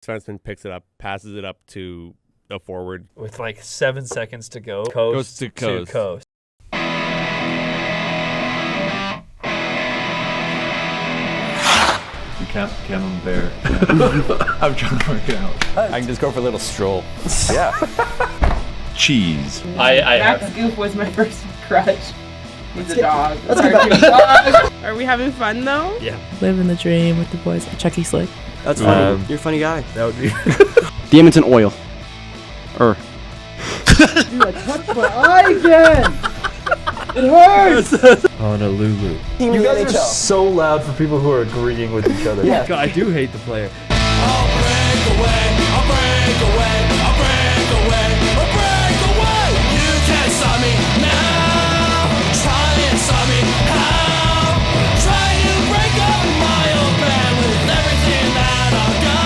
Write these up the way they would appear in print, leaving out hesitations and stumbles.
defenseman picks it up, passes it up to a forward. With like 7 seconds to go. Goes to coast. Camembert. I'm trying to work it out. I can just go for a little stroll. Yeah. Cheese. Max Goof was my first crush. He's a dog. Are we having fun though? Yeah. Living the dream with the boys at Chucky Slick. That's funny. You're a funny guy. That would be. The Edmonton Oil. Dude, I touched my eye again! It hurts! Honolulu. You guys are so loud for people who are agreeing with each other. Yeah. God, I do hate the player. I'll break away, I'll break away, I'll break away, I'll break away. You can't stop me now. Try and stop me how? Try to break up my old band with everything that I've got.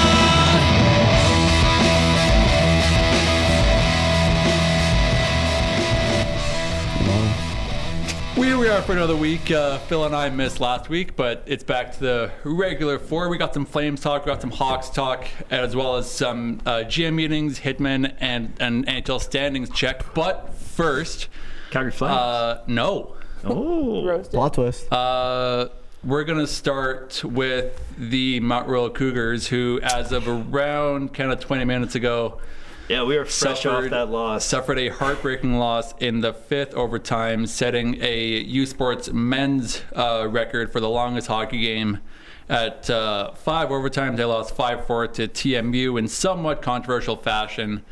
Here we are for another week. Phil and I missed last week, but it's back to the regular four. We got some Flames talk, we got some Hawks talk, as well as some GM meetings, Hitmen, and an NHL standings check. But first, Calgary Flames. No. Oh, Plot twist. We're going to start with the Mount Royal Cougars, who, as of around kind of 20 minutes ago, yeah, we were fresh off that loss. Suffered a heartbreaking loss in the fifth overtime, setting a U Sports men's record for the longest hockey game. At 5 overtimes, they lost 5-4 to TMU in somewhat controversial fashion.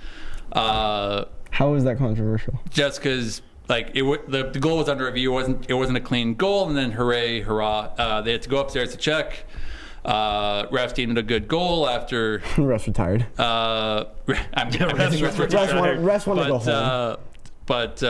How is that controversial? Just because the goal was under review, it wasn't a clean goal, and then hurrah! They had to go upstairs to check. Refs deemed a good goal after. Refs retired. Refs want to go home. But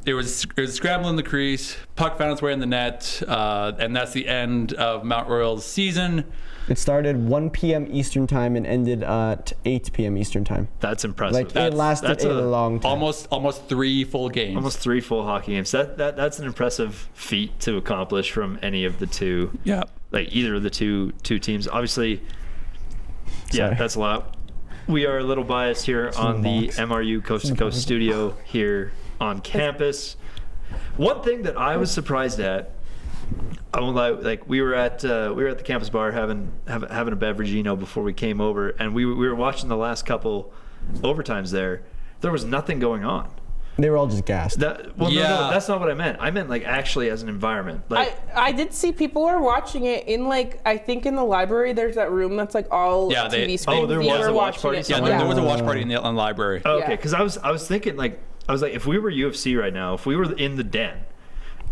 it was scrambling in the crease. Puck found its way in the net, and that's the end of Mount Royal's season. It started 1 p.m. Eastern time and ended at 8 p.m. Eastern time. That's impressive. It lasted a long time. Almost 3 full games. Almost 3 full hockey games. That's an impressive feat to accomplish from any of the two. Yeah. Either of the two teams. Obviously, yeah, that's a lot. We are a little biased here on the MRU Coast to Coast studio here on campus. One thing that I was surprised at, I won't lie, we were at the campus bar having a beverage, before we came over, and we were watching the last couple overtimes there. There was nothing going on. They were all just gassed. No, that's not what I meant. I meant actually as an environment. I did see people were watching it in I think in the library. There's that room that's all TV screens. Oh, there was a watch party. Yeah, there was a watch party in the library. Oh, okay, because I was thinking if we were UFC right now, if we were in the den,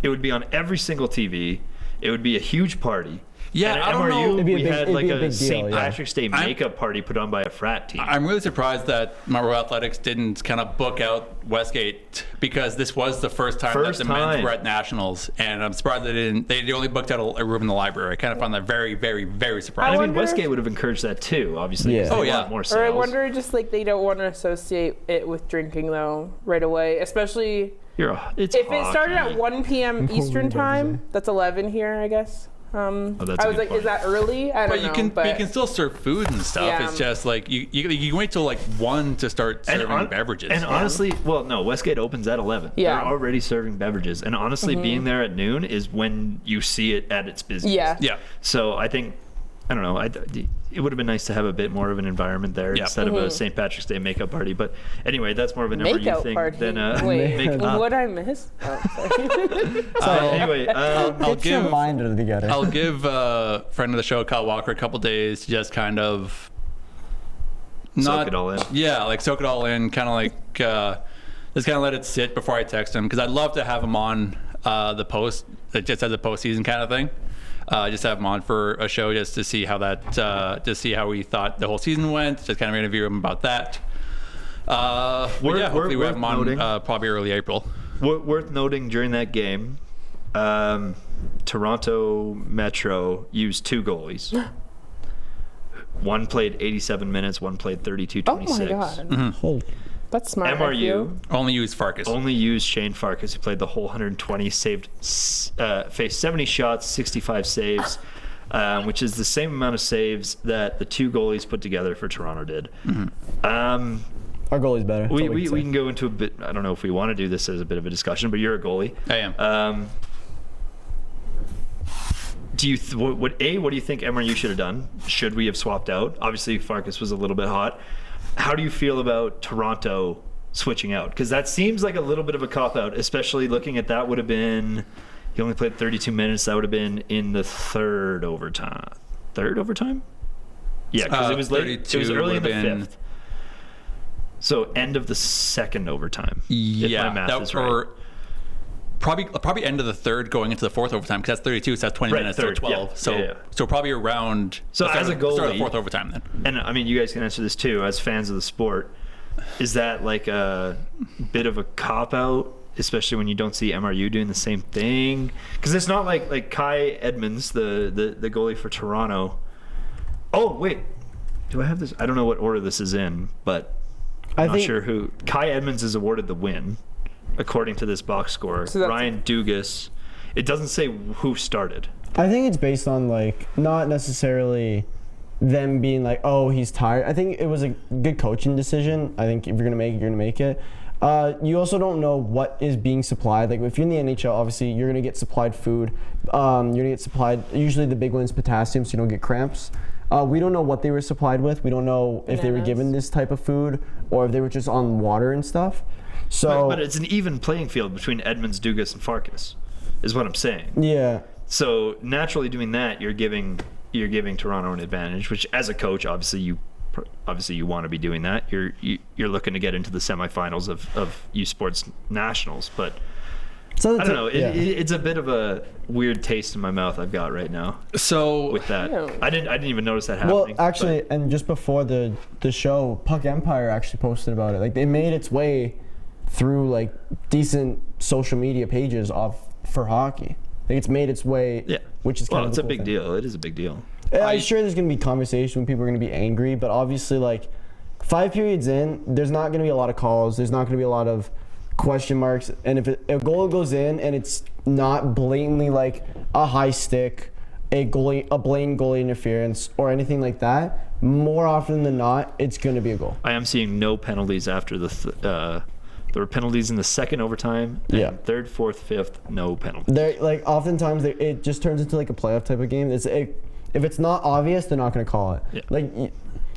it would be on every single TV. It would be a huge party. Yeah, and I don't know. We had a St. Patrick's Day makeup party put on by a frat team. I'm really surprised that Mount Royal Athletics didn't kind of book out Westgate, because this was the first time that the men's were at nationals, and I'm surprised they didn't. They only booked out a room in the library. I kind of found that very, very, very surprising. I mean, Westgate would have encouraged that too, obviously. Yeah. Oh yeah. More sales. Or I wonder they don't want to associate it with drinking though right away, especially if it started at 1 p.m. Eastern time. That's 11 here, I guess. I was like, is that early? I don't know. But you can still serve food and stuff. Yeah. It's just you wait till 1 to start serving beverages. And honestly, Westgate opens at 11. Yeah. They're already serving beverages. And honestly, being there at noon is when you see it at its busiest. Yeah. Yeah. So I think, I don't know, it would have been nice to have a bit more of an environment there instead of a St. Patrick's Day makeup party. But anyway, that's more of an MRU thing than makeup. What I missed? Oh, sorry. Anyway, I'll give your mind together. I'll give friend of the show, Kyle Walker, a couple days to just kind of soak it all in. Yeah, soak it all in, kind of just kind of let it sit before I text him, because I'd love to have him on the post, just as a postseason kind of thing. Just have him on for a show just to see how just see how we thought the whole season went. Just kind of interview him about that. Hopefully we have him on probably early April. Worth noting during that game, Toronto Metro used 2 goalies. One played 87 minutes, one played 32-26. Oh my God. Mm-hmm. That's smart. MRU only used Farkas. Only used Shane Farkas, who played the whole 120, faced 70 shots, 65 saves. which is the same amount of saves that the 2 goalies put together for Toronto did. Our goalie's better. We can go into a bit. I don't know if we want to do this as a bit of a discussion, but you're a goalie. I am. What do you think MRU should have done? Should we have swapped out? Obviously, Farkas was a little bit hot. How do you feel about Toronto switching out? Because that seems like a little bit of a cop-out, especially looking at that would have been, he only played 32 minutes. That would have been in the third overtime? Yeah, because it was late. It was early in the fifth. So end of the second overtime. Yeah, if my math is right. Or probably end of the third going into the fourth overtime, because that's 32, so that's 20 minutes, third, so 12. yeah. So probably around as a goalie, start of the fourth overtime then. And I mean, you guys can answer this too, as fans of the sport. Is that like a bit of a cop-out, especially when you don't see MRU doing the same thing? Because it's not like Kai Edmonds, the goalie for Toronto. Oh, wait. Do I have this? I don't know what order this is in, but I'm not sure who. Kai Edmonds is awarded the win, according to this box score. So Ryan Dugas. It doesn't say who started. I think it's based on, like, not necessarily them being like, oh, he's tired. I think it was a good coaching decision. I think if you're going to make it, you're going to make it. You also don't know what is being supplied. Like, if you're in the NHL, obviously, you're going to get supplied food. You're going to get supplied, usually the big one is potassium, so you don't get cramps. We don't know what they were supplied with. We don't know if they were given this type of food or if they were just on water and stuff. So, but it's an even playing field between Edmonds, Dugas, and Farkas, is what I'm saying. Yeah. So naturally, doing that, you're giving Toronto an advantage. Which, as a coach, obviously you want to be doing that. You're looking to get into the semifinals of U Sports Nationals, but. So I don't know. It's a bit of a weird taste in my mouth I've got right now. So with that, I didn't even notice that happening. Well, actually, and just before the show, Puck Empire actually posted about it. Like, they made its way through like decent social media pages for hockey. I think it's made its way. Yeah. Which is kind of it's a big deal. It is a big deal. I'm sure there's going to be conversation when people are going to be angry, but obviously, like, 5 periods in, there's not going to be a lot of calls. There's not going to be a lot of question marks, and if a goal goes in and it's not blatantly like a high stick, a blatant goalie interference or anything like that, more often than not, it's going to be a goal. I am seeing no penalties after there were penalties in the second overtime. And third, fourth, fifth, no penalties. They're like, oftentimes it just turns into like a playoff type of game. If it's not obvious, they're not going to call it. Yeah. Like,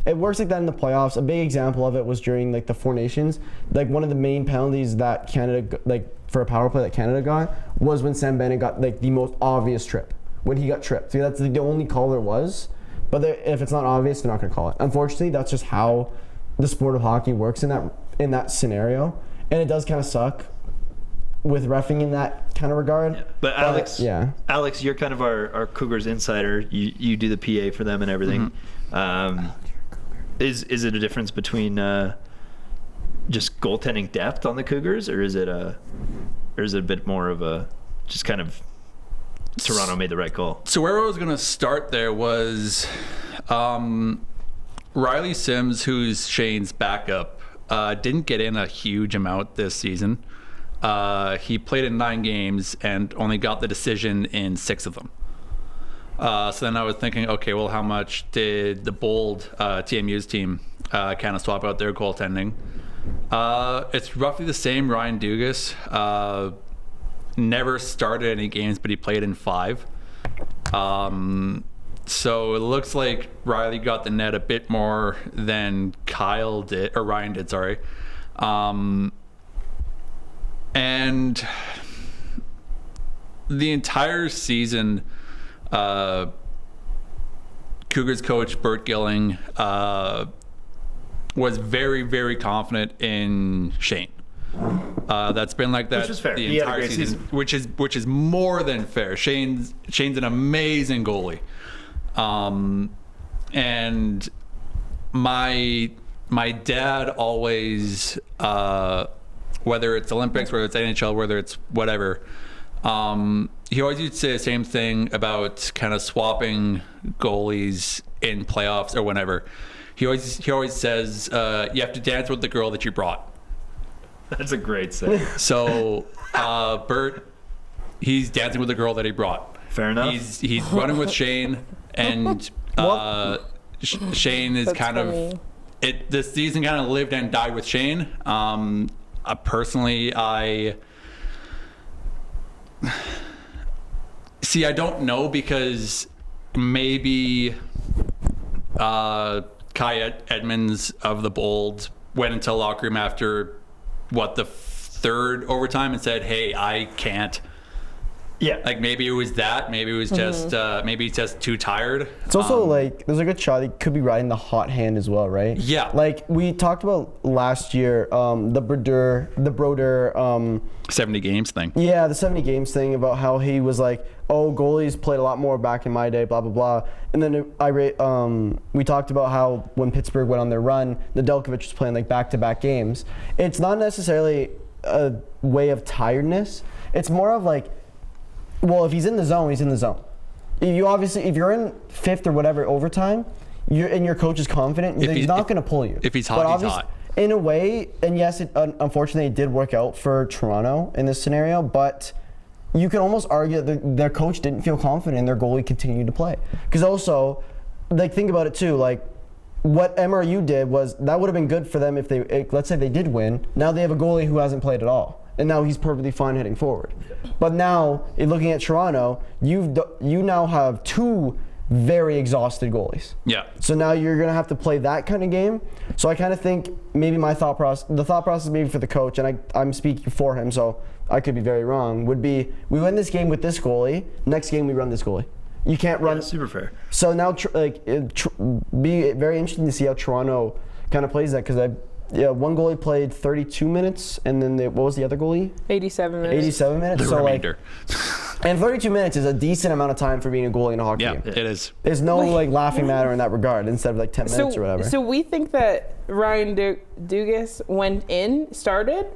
it works like that in the playoffs. A big example of it was during like the Four Nations. Like, one of the main penalties that Canada, like for a power play that Canada got, was when Sam Bennett got like the most obvious trip. When he got tripped. So that's the only call there was. But if it's not obvious, they're not going to call it. Unfortunately, that's just how the sport of hockey works in that scenario. And it does kind of suck with reffing in that kind of regard. Yeah. But Alex, you're kind of our Cougars insider. You do the PA for them and everything. Mm-hmm. Is it a difference between just goaltending depth on the Cougars, or is it a bit more of a just kind of Toronto made the right call? So where I was going to start there was Riley Sims, who's Shane's backup, didn't get in a huge amount this season. He played in 9 games and only got the decision in 6 of them. So then I was thinking, okay, well, how much did the Bold TMU's team kind of swap out their goaltending? It's roughly the same. Ryan Dugas never started any games, but he played in 5. So it looks like Riley got the net a bit more than Ryan did, sorry. And the entire season, Cougars coach Bert Gilling was very, very confident in Shane. That's been like that the entire season, which is more than fair. Shane's an amazing goalie, and my dad always, whether it's Olympics, whether it's NHL, whether it's whatever. He always used to say the same thing about kind of swapping goalies in playoffs or whenever. He always says, you have to dance with the girl that you brought. That's a great saying. So Bert, he's dancing with the girl that he brought. Fair enough. He's running with Shane, and Shane is That's kind funny. of this season kind of lived and died with Shane. Personally, I don't know, because maybe Kai Edmonds of the Bold went into the locker room after the third overtime and said, "Hey, I can't." Yeah. Like maybe it was that. Maybe it was just maybe he's just too tired. It's also like there's a good shot he could be riding the hot hand as well, right? Yeah. Like we talked about last year, the Broder 70 games thing. Yeah, the 70 games thing about how he was like, oh, goalies played a lot more back in my day, blah, blah, blah. And then we talked about how when Pittsburgh went on their run, Nedeljkovic was playing like back-to-back games. It's not necessarily a way of tiredness. It's more of like, well, if he's in the zone, he's in the zone. You obviously, if you're in fifth or whatever overtime, and your coach is confident, he's not going to pull you. If he's hot, he's hot. In a way, and yes, unfortunately, it did work out for Toronto in this scenario, but you can almost argue that their coach didn't feel confident and their goalie continued to play. Because also, like, think about it too, like, what MRU did was, that would have been good for them if let's say they did win. Now they have a goalie who hasn't played at all. And now he's perfectly fine heading forward. But now, in looking at Toronto, you now have two very exhausted goalies. Yeah. So now you're going to have to play that kind of game. So I kind of think maybe the thought process maybe for the coach, and I'm speaking for him, so I could be very wrong, would be we win this game with this goalie, next game we run this goalie. You can't run. Yeah, super fair. So now be very interesting to see how Toronto kind of plays that, because one goalie played 32 minutes, and then what was the other goalie? 87 minutes. 87 minutes. The so remainder. And 32 minutes is a decent amount of time for being a goalie in a hockey game. Yeah, it is. There's no laughing matter in that regard, instead of like 10 minutes or whatever. So we think that Ryan Dugas started.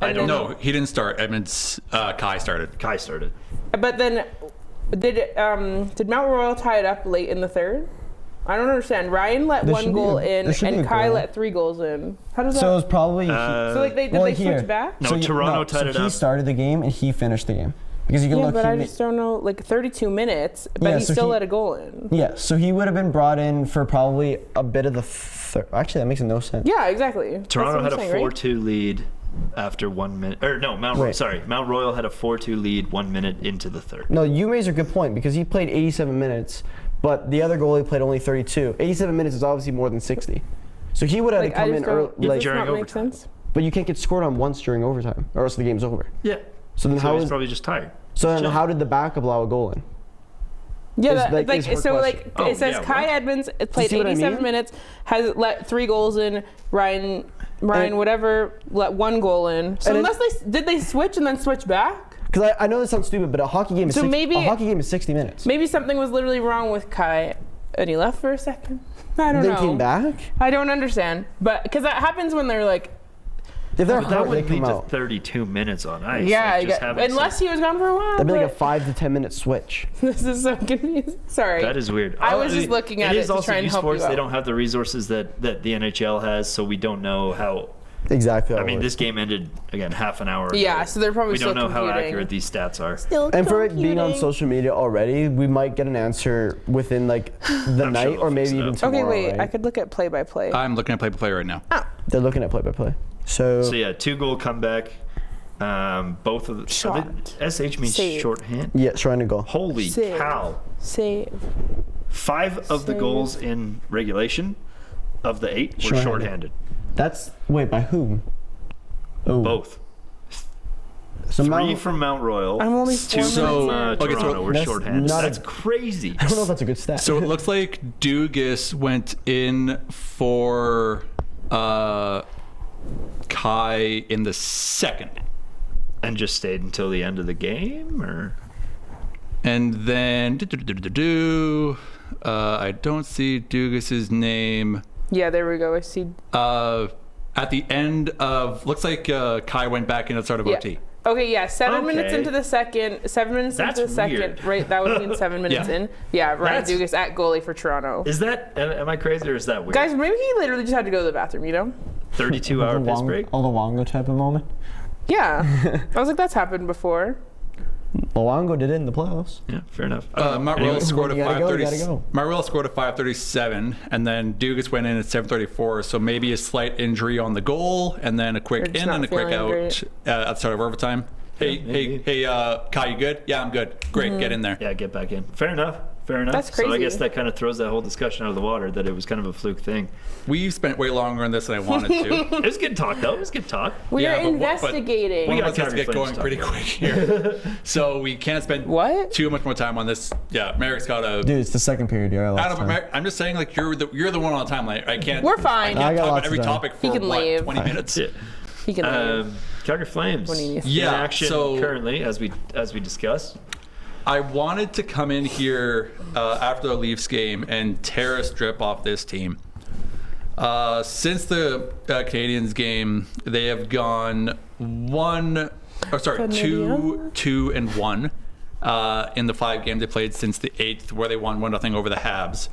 I don't know. No, he didn't start. Edmonds, Kai started. Kai started. But then, did Mount Royal tie it up late in the third? I don't understand. Ryan let one goal in, and Kai let 3 goals in. How does that? So it was probably. So did they switch back? No, Toronto tied it up. He started the game and he finished the game. Because you can look. But I just don't know. Like 32 minutes, but he still let a goal in. Yeah, so he would have been brought in for probably a bit of the third. Actually, that makes no sense. Yeah, exactly. Toronto had a 4-2 lead after 1 minute. Or no, Mount Royal had a 4-2 lead 1 minute into the third. No, you raised a good point, because he played 87 minutes, but the other goalie played only 32. 87 minutes is obviously more than 60. So he would have to come in early. Does this not make sense? But you can't get scored on once during overtime, or else the game's over. Yeah. So then he's probably just tired. So then how did the backup allow a goal in? Yeah, it says Kai Edmonds played 87 minutes, has let 3 goals in. Ryan whatever let 1 goal in. So did they switch and then switch back? Because I know this sounds stupid, but a hockey game is a hockey game is 60 minutes. Maybe something was literally wrong with Kai, and he left for a second. I don't know. They came back? I don't understand, but because that happens when they're like. If they're that would lead to 32 minutes on ice. Yeah, unless he was gone for a while. That'd be like a 5 to 10 minute switch. This is so confusing. Sorry. That is weird. I was just looking at it to try and help you out. They don't have the resources that the NHL has, so we don't know how. Exactly. I mean, this game ended again half an hour ago. Yeah, so they're probably still computing. We don't know how accurate these stats are. And for it being on social media already, we might get an answer within like the night or maybe even tomorrow. Okay, wait. Right? I could look at play-by-play. I'm looking at play-by-play right now. Oh. They're looking at play-by-play. So yeah, 2-goal comeback. Both of the SH means shorthand. Yeah, trying to go. Holy cow! Save. 5 of the goals in regulation of the 8 were shorthanded. That's by whom? Oh. Both. So 3 from Mount Royal. I'm only 2 from Toronto were shorthanded. That's crazy. I don't know if that's a good stat. So it looks like Dugas went in for Kai in the second. And just stayed until the end of the game, or? And then I don't see Dugas's name. Yeah, there we go. I see. At the end of, looks like Kai went back in at start of OT. Okay, yeah, 7 minutes into the second. 7 minutes into the second. Weird. Right, that would mean 7 minutes in. Yeah, Ryan Dugas at goalie for Toronto. Is that? Am I crazy or is that weird? Guys, maybe he literally just had to go to the bathroom. 32-hour piss break. All the Wongo type of moment. Yeah, I was like, that's happened before. Luongo did it in the playoffs. Yeah, fair enough. Marrell scored a You gotta 5:30. go. Marrell scored a 5:37, and then Dugas went in at 7:34. So maybe a slight injury on the goal, and then a quick in and a quick out at the start of overtime. Hey, Kai, you good? Yeah, I'm good. Great, get in there. Yeah, get back in. Fair enough. That's So I crazy. guess that kind of throws that whole discussion out of the water that it was kind of a fluke thing. We've spent way longer on this than I wanted to. It was good talk, though. It was good talk. We are Yeah, but investigating. One of got us has to Calgary get going Flames pretty talk. quick here. So we can't spend too much more time on this. Yeah, Merrick's got a... Dude, it's the second period. Yeah, I don't know, Merrick, I'm just saying, like, you're the one on time. Like, I can't... We're fine. I I can't got talk about lots every of time. topic He for, can what, leave. 20 minutes? He can Calgary Flames. When he needs to. Yeah, in action so- currently, as we discussed. I wanted to come in here after the Leafs game and tear a strip off this team. Since the Canadiens game, they have gone 2-1 in the 5 games they played since the 8th, where they won 1-0 over the Habs.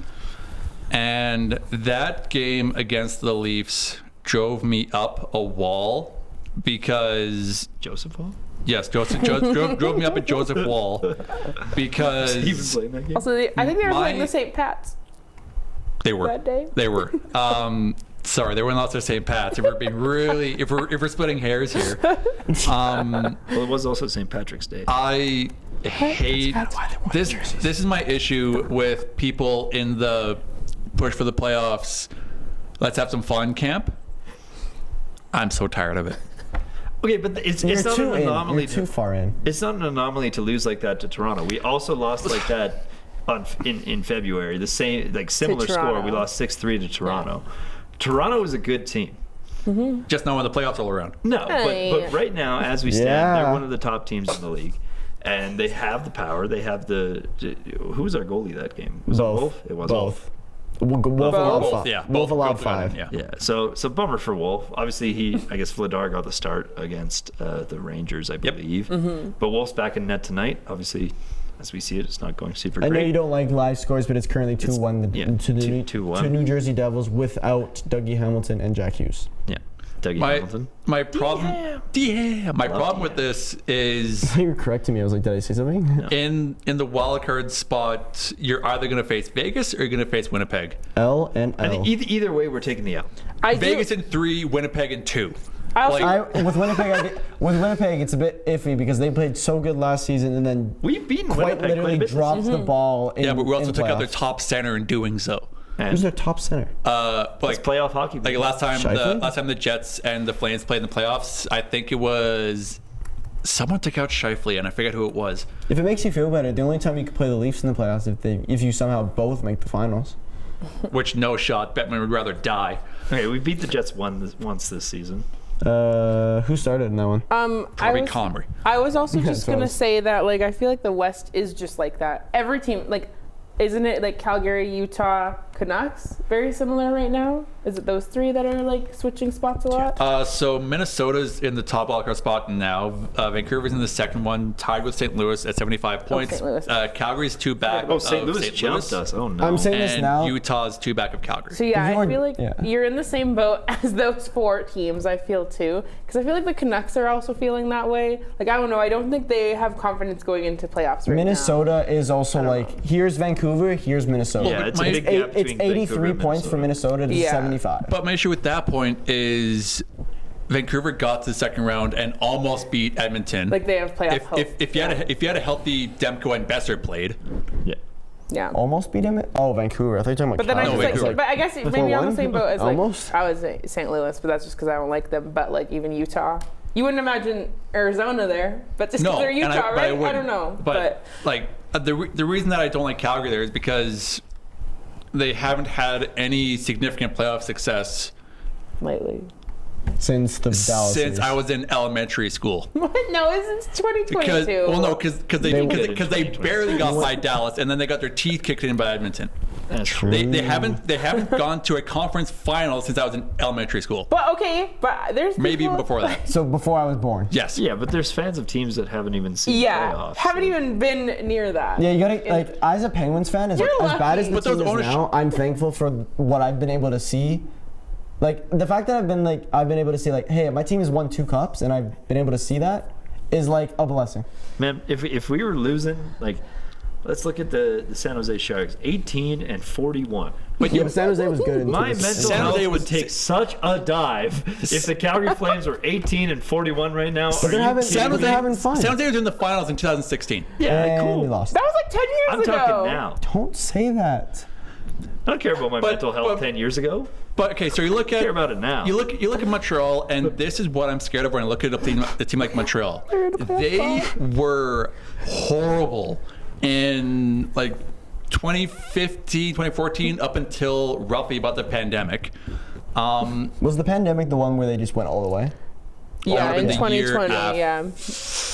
And that game against the Leafs drove me up a wall because Joseph Wall? Yes, Joseph drove me up at Joseph Wall because Also, I think they were playing the St. Pat's. They were. That day? They were. Sorry, they were not the St. Pat's. If we're being really, if we're splitting hairs here, Well, it was also St. Patrick's Day. I hate this. This is my issue with people in the push for the playoffs. Let's have some fun camp. I'm so tired of it. Okay, but it's You're not too an in. anomaly. You're too far in. It's not an anomaly to lose like that to Toronto. We also lost like that in February. The same, like similar score. We lost 6-3 to Toronto. Toronto is a good team. Just now when the playoffs roll around. No, but right now, as we stand, they're one of the top teams in the league. And they have the power. They have the... Who was our goalie that game? Was it Wolf? It was Wolf. Wolf. Wolf allowed Both, 5. yeah. Wolf Both allowed got 5. in, yeah. Yeah, so bummer for Wolf. Obviously, I guess Vladar got the start against the Rangers, I believe. But Wolf's back in net tonight. Obviously, as we see it, it's not going super I great. know you don't like live scores, but it's currently 2-1 to the 2-1. New Jersey Devils without Dougie Hamilton and Jack Hughes. Yeah, Dougie Hamilton. My problem. My problem with this is You were correcting me. I was like, did I say something? No. in the wild card spot. You're either going to face Vegas or you're going to face Winnipeg. L and I L. think either way, we're taking the L. Vegas in 3, Winnipeg in 2. With Winnipeg, it's a bit iffy because they played so good last season and then We've beaten quite Winnipeg literally quite a bit. dropped the ball. In, But we also in took out their playoffs. top center in doing so. Who's their top center? It's playoff hockey. Like last time Scheifele? the Jets and the Flames played in the playoffs, I think it was someone took out Scheifele, and I forget who it was. If it makes you feel better, the only time you could play the Leafs in the playoffs if you somehow both make the finals. Which no shot. Bettman would rather die. Okay, we beat the Jets once this season. Who started in that one? Probably Comrie. I was also Yeah, just so- gonna say that I feel like the West is just like that. Every team isn't it like Calgary, Utah, Canucks? Very similar right now. Is it those 3 that are switching spots a lot? So Minnesota's in the top wildcard spot now. Vancouver's in the second one, tied with St. Louis at 75 points. St. Louis. Calgary's 2 back. Oh, St. of Louis jumped us. Oh no. I'm saying this And now. Utah's 2 back of Calgary. So yeah, If you I were- feel like yeah. you're in the same boat as those 4 teams. I feel too, because I feel like the Canucks are also feeling that way. I don't know. I don't think they have confidence going into playoffs right Minnesota is also here's Vancouver, here's Minnesota. Yeah, it's a My- big gap It's between 83 Vancouver and points for Minnesota to Yeah. 75. But my issue with that point is Vancouver got to the second round and almost beat Edmonton. Now. They have playoff hope. If you had a healthy Demko and Besser played, Yeah. Almost beat him? Oh, Vancouver. I thought you were talking about But then I Calgary. just Vancouver. but I guess maybe I'm on the same boat as Almost? I was St. Louis, but that's just because I don't like them. But even Utah, you wouldn't imagine Arizona there, but just because no, they're Utah, but right? I wouldn't. don't know, But the reason that I don't like Calgary there is because they haven't had any significant playoff success lately. Since the Dallas since years. I was in elementary school. What? No, it's 2022. Because they barely got by Dallas, and then they got their teeth kicked in by Edmonton. That's true. They haven't gone to a conference final since I was in elementary school. But there's Maybe even people- before that. So before I was born. Yes. Yeah, but there's fans of teams that haven't even seen playoffs. haven't even been near that. Yeah, you gotta as a Penguins fan, as You're bad as the lucky. team is now, I'm thankful for what I've been able to see. The fact that I've been able to see hey, my team has won 2 cups and I've been able to see that is like a blessing. Man, if we were losing, like, let's look at the San Jose Sharks, 18-41. But San Jose was good. My mental health would take such a dive if the Calgary Flames were 18-41 right now. But they're having fun. San Jose was in the finals in 2016. Yeah, and cool. We lost. That was like 10 years ago. I'm talking now. Don't say that. I don't care about my mental health 10 years ago. But okay, so you look at care about it now. You look at Montreal, and this is what I'm scared of when I look at a team like Montreal. They were horrible in like 2015, 2014, up until roughly about the pandemic. Was the pandemic the one where they just went all the way? Yeah, in 2020. Yeah.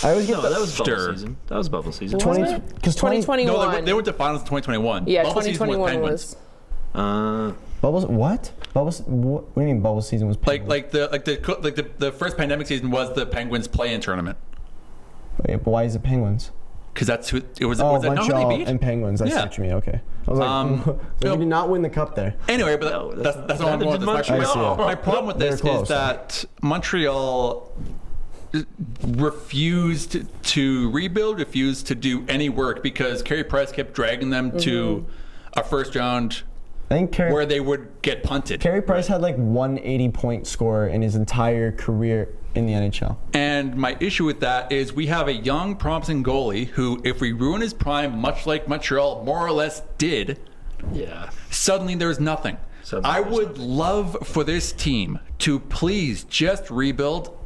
I always get that was bubble season. That was bubble season. Because 2021. No, they went to finals in 2021. Yeah, bubble 2021 was. Bubbles? What? Bubbles? What do you mean bubble season was? Like the first pandemic season was the Penguins play-in tournament. Wait, but why is it Penguins? Because that's who it was. Oh, was that Montreal who they beat? and Penguins. I see what you mean. Okay. I was like, they did not win the cup there. Anyway, but that's all I'm going with this. My problem with this is that Montreal refused to rebuild, refused to do any work because Carey Price kept dragging them to a first round where they would get punted. Carey Price had like 180-point score in his entire career in the NHL. And my issue with that is we have a young, promising goalie who, if we ruin his prime, much like Montreal more or less did, suddenly there's nothing. I would love for this team to please just rebuild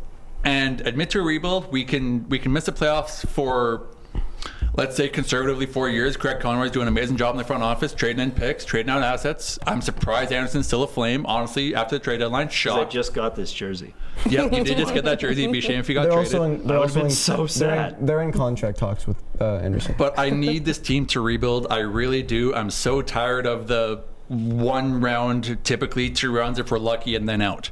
and admit to a rebuild. We can miss the playoffs for, let's say, conservatively 4 years. Craig Conroy's doing an amazing job in the front office, trading in picks, trading out assets. I'm surprised Anderson's still a Flame, honestly, after the trade deadline. I just got this jersey. Yep, you did just get that jersey. It'd be a shame if you got traded. I would have been so sad. They're in contract talks with Anderson. But I need this team to rebuild. I really do. I'm so tired of the 1 round, typically 2 rounds if we're lucky, and then out.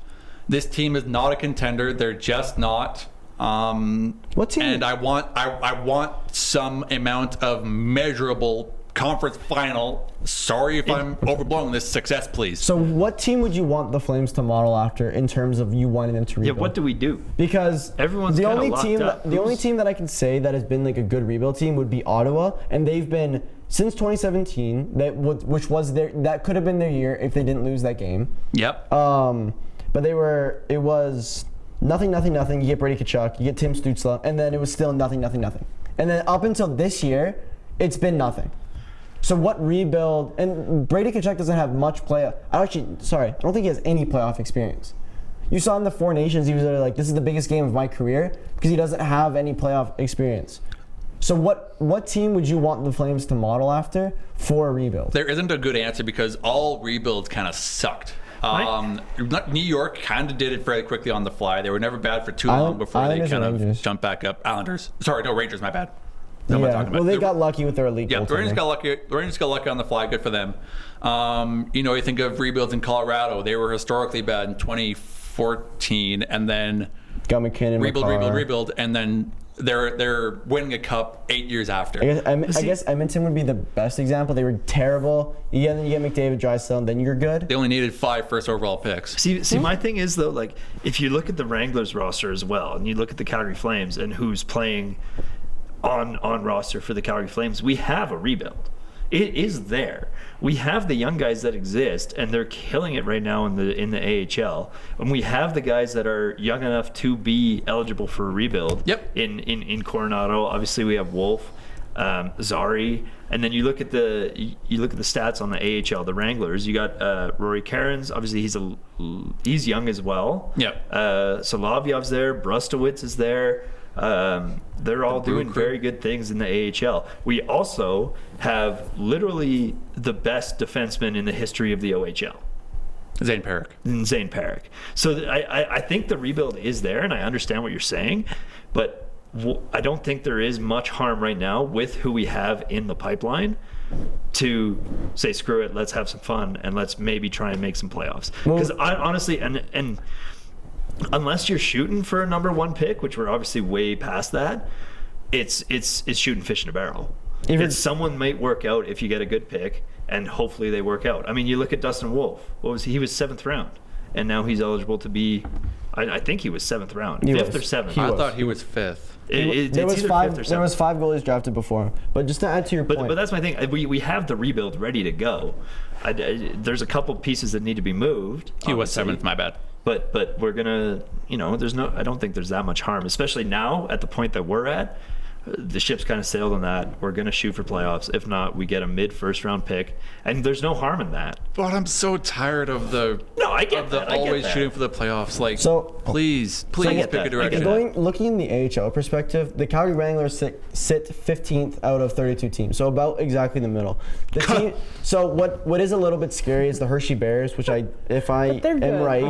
This team is not a contender. They're just not. What team? And I want some amount of measurable conference final. Sorry if I'm overblowing this. Success, please. So what team would you want the Flames to model after in terms of you wanting them to rebuild? Yeah, what do we do? Because everyone's the kinda only locked team up. the only team that I can say that has been like a good rebuild team would be Ottawa, and they've been since 2017. Which was that could have been their year if they didn't lose that game. Yep. But it was nothing. You get Brady Tkachuk, you get Tim Stützle, and then it was still nothing. And then up until this year, it's been nothing. So what rebuild? And Brady Tkachuk doesn't have much playoff. I don't think he has any playoff experience. You saw in the Four Nations, he was like, "This is the biggest game of my career," because he doesn't have any playoff experience. So what team would you want the Flames to model after for a rebuild? There isn't a good answer because all rebuilds kind of sucked. New York kind of did it fairly quickly on the fly. They were never bad for too long before they kind of jumped back up. Rangers, my bad. Well, they got lucky with their elite. Yeah, the Rangers got lucky. The Rangers got lucky on the fly. Good for them. You think of rebuilds in Colorado. They were historically bad in 2014, and then got McKinnon, rebuild, and then they're winning a cup 8 years after. I guess Edmonton would be the best example. They were terrible. You get McDavid, Draisaitl, and then you're good. They only needed 5 first overall picks. See, my thing is though, like if you look at the Wranglers roster as well, and you look at the Calgary Flames and who's playing on roster for the Calgary Flames, we have a rebuild. It is there. We have the young guys that exist, and they're killing it right now in the AHL. And we have the guys that are young enough to be eligible for a rebuild. Yep. In Coronado, obviously we have Wolf, Zari, and then you look at the stats on the AHL, the Wranglers. You got Rory Cairns. Obviously he's young as well. Yep. Solovyov's there. Brustowitz is there. They're all doing very good things in the AHL. We also have literally the best defenseman in the history of the OHL. Zane Parik. So I think the rebuild is there, and I understand what you're saying, but I don't think there is much harm right now with who we have in the pipeline to say, screw it, let's have some fun, and let's maybe try and make some playoffs. Because I honestly, and unless you're shooting for a number 1 pick, which we're obviously way past that, it's shooting fish in a barrel. Someone might work out if you get a good pick, and hopefully they work out. I mean, you look at Dustin Wolf. He was 7th round, and now he's eligible to be. I think he was 7th round, He 5th was. or 7th. I thought he was 5th. There was 5 goalies drafted before him. But just to add to your point. But that's my thing. We have the rebuild ready to go. There's a couple pieces that need to be moved. He was obviously. 7th, my bad. But we're gonna, I don't think there's that much harm, especially now at the point that we're at. The ship's kind of sailed on that. We're gonna shoot for playoffs. If not, we get a mid-first round pick, and there's no harm in that. But I'm so tired of the always shooting for the playoffs. Like, please pick a direction. Looking in the AHL perspective, the Calgary Wranglers sit 15th out of 32 teams, so about exactly in the middle. So what is a little bit scary is the Hershey Bears, which if I am right,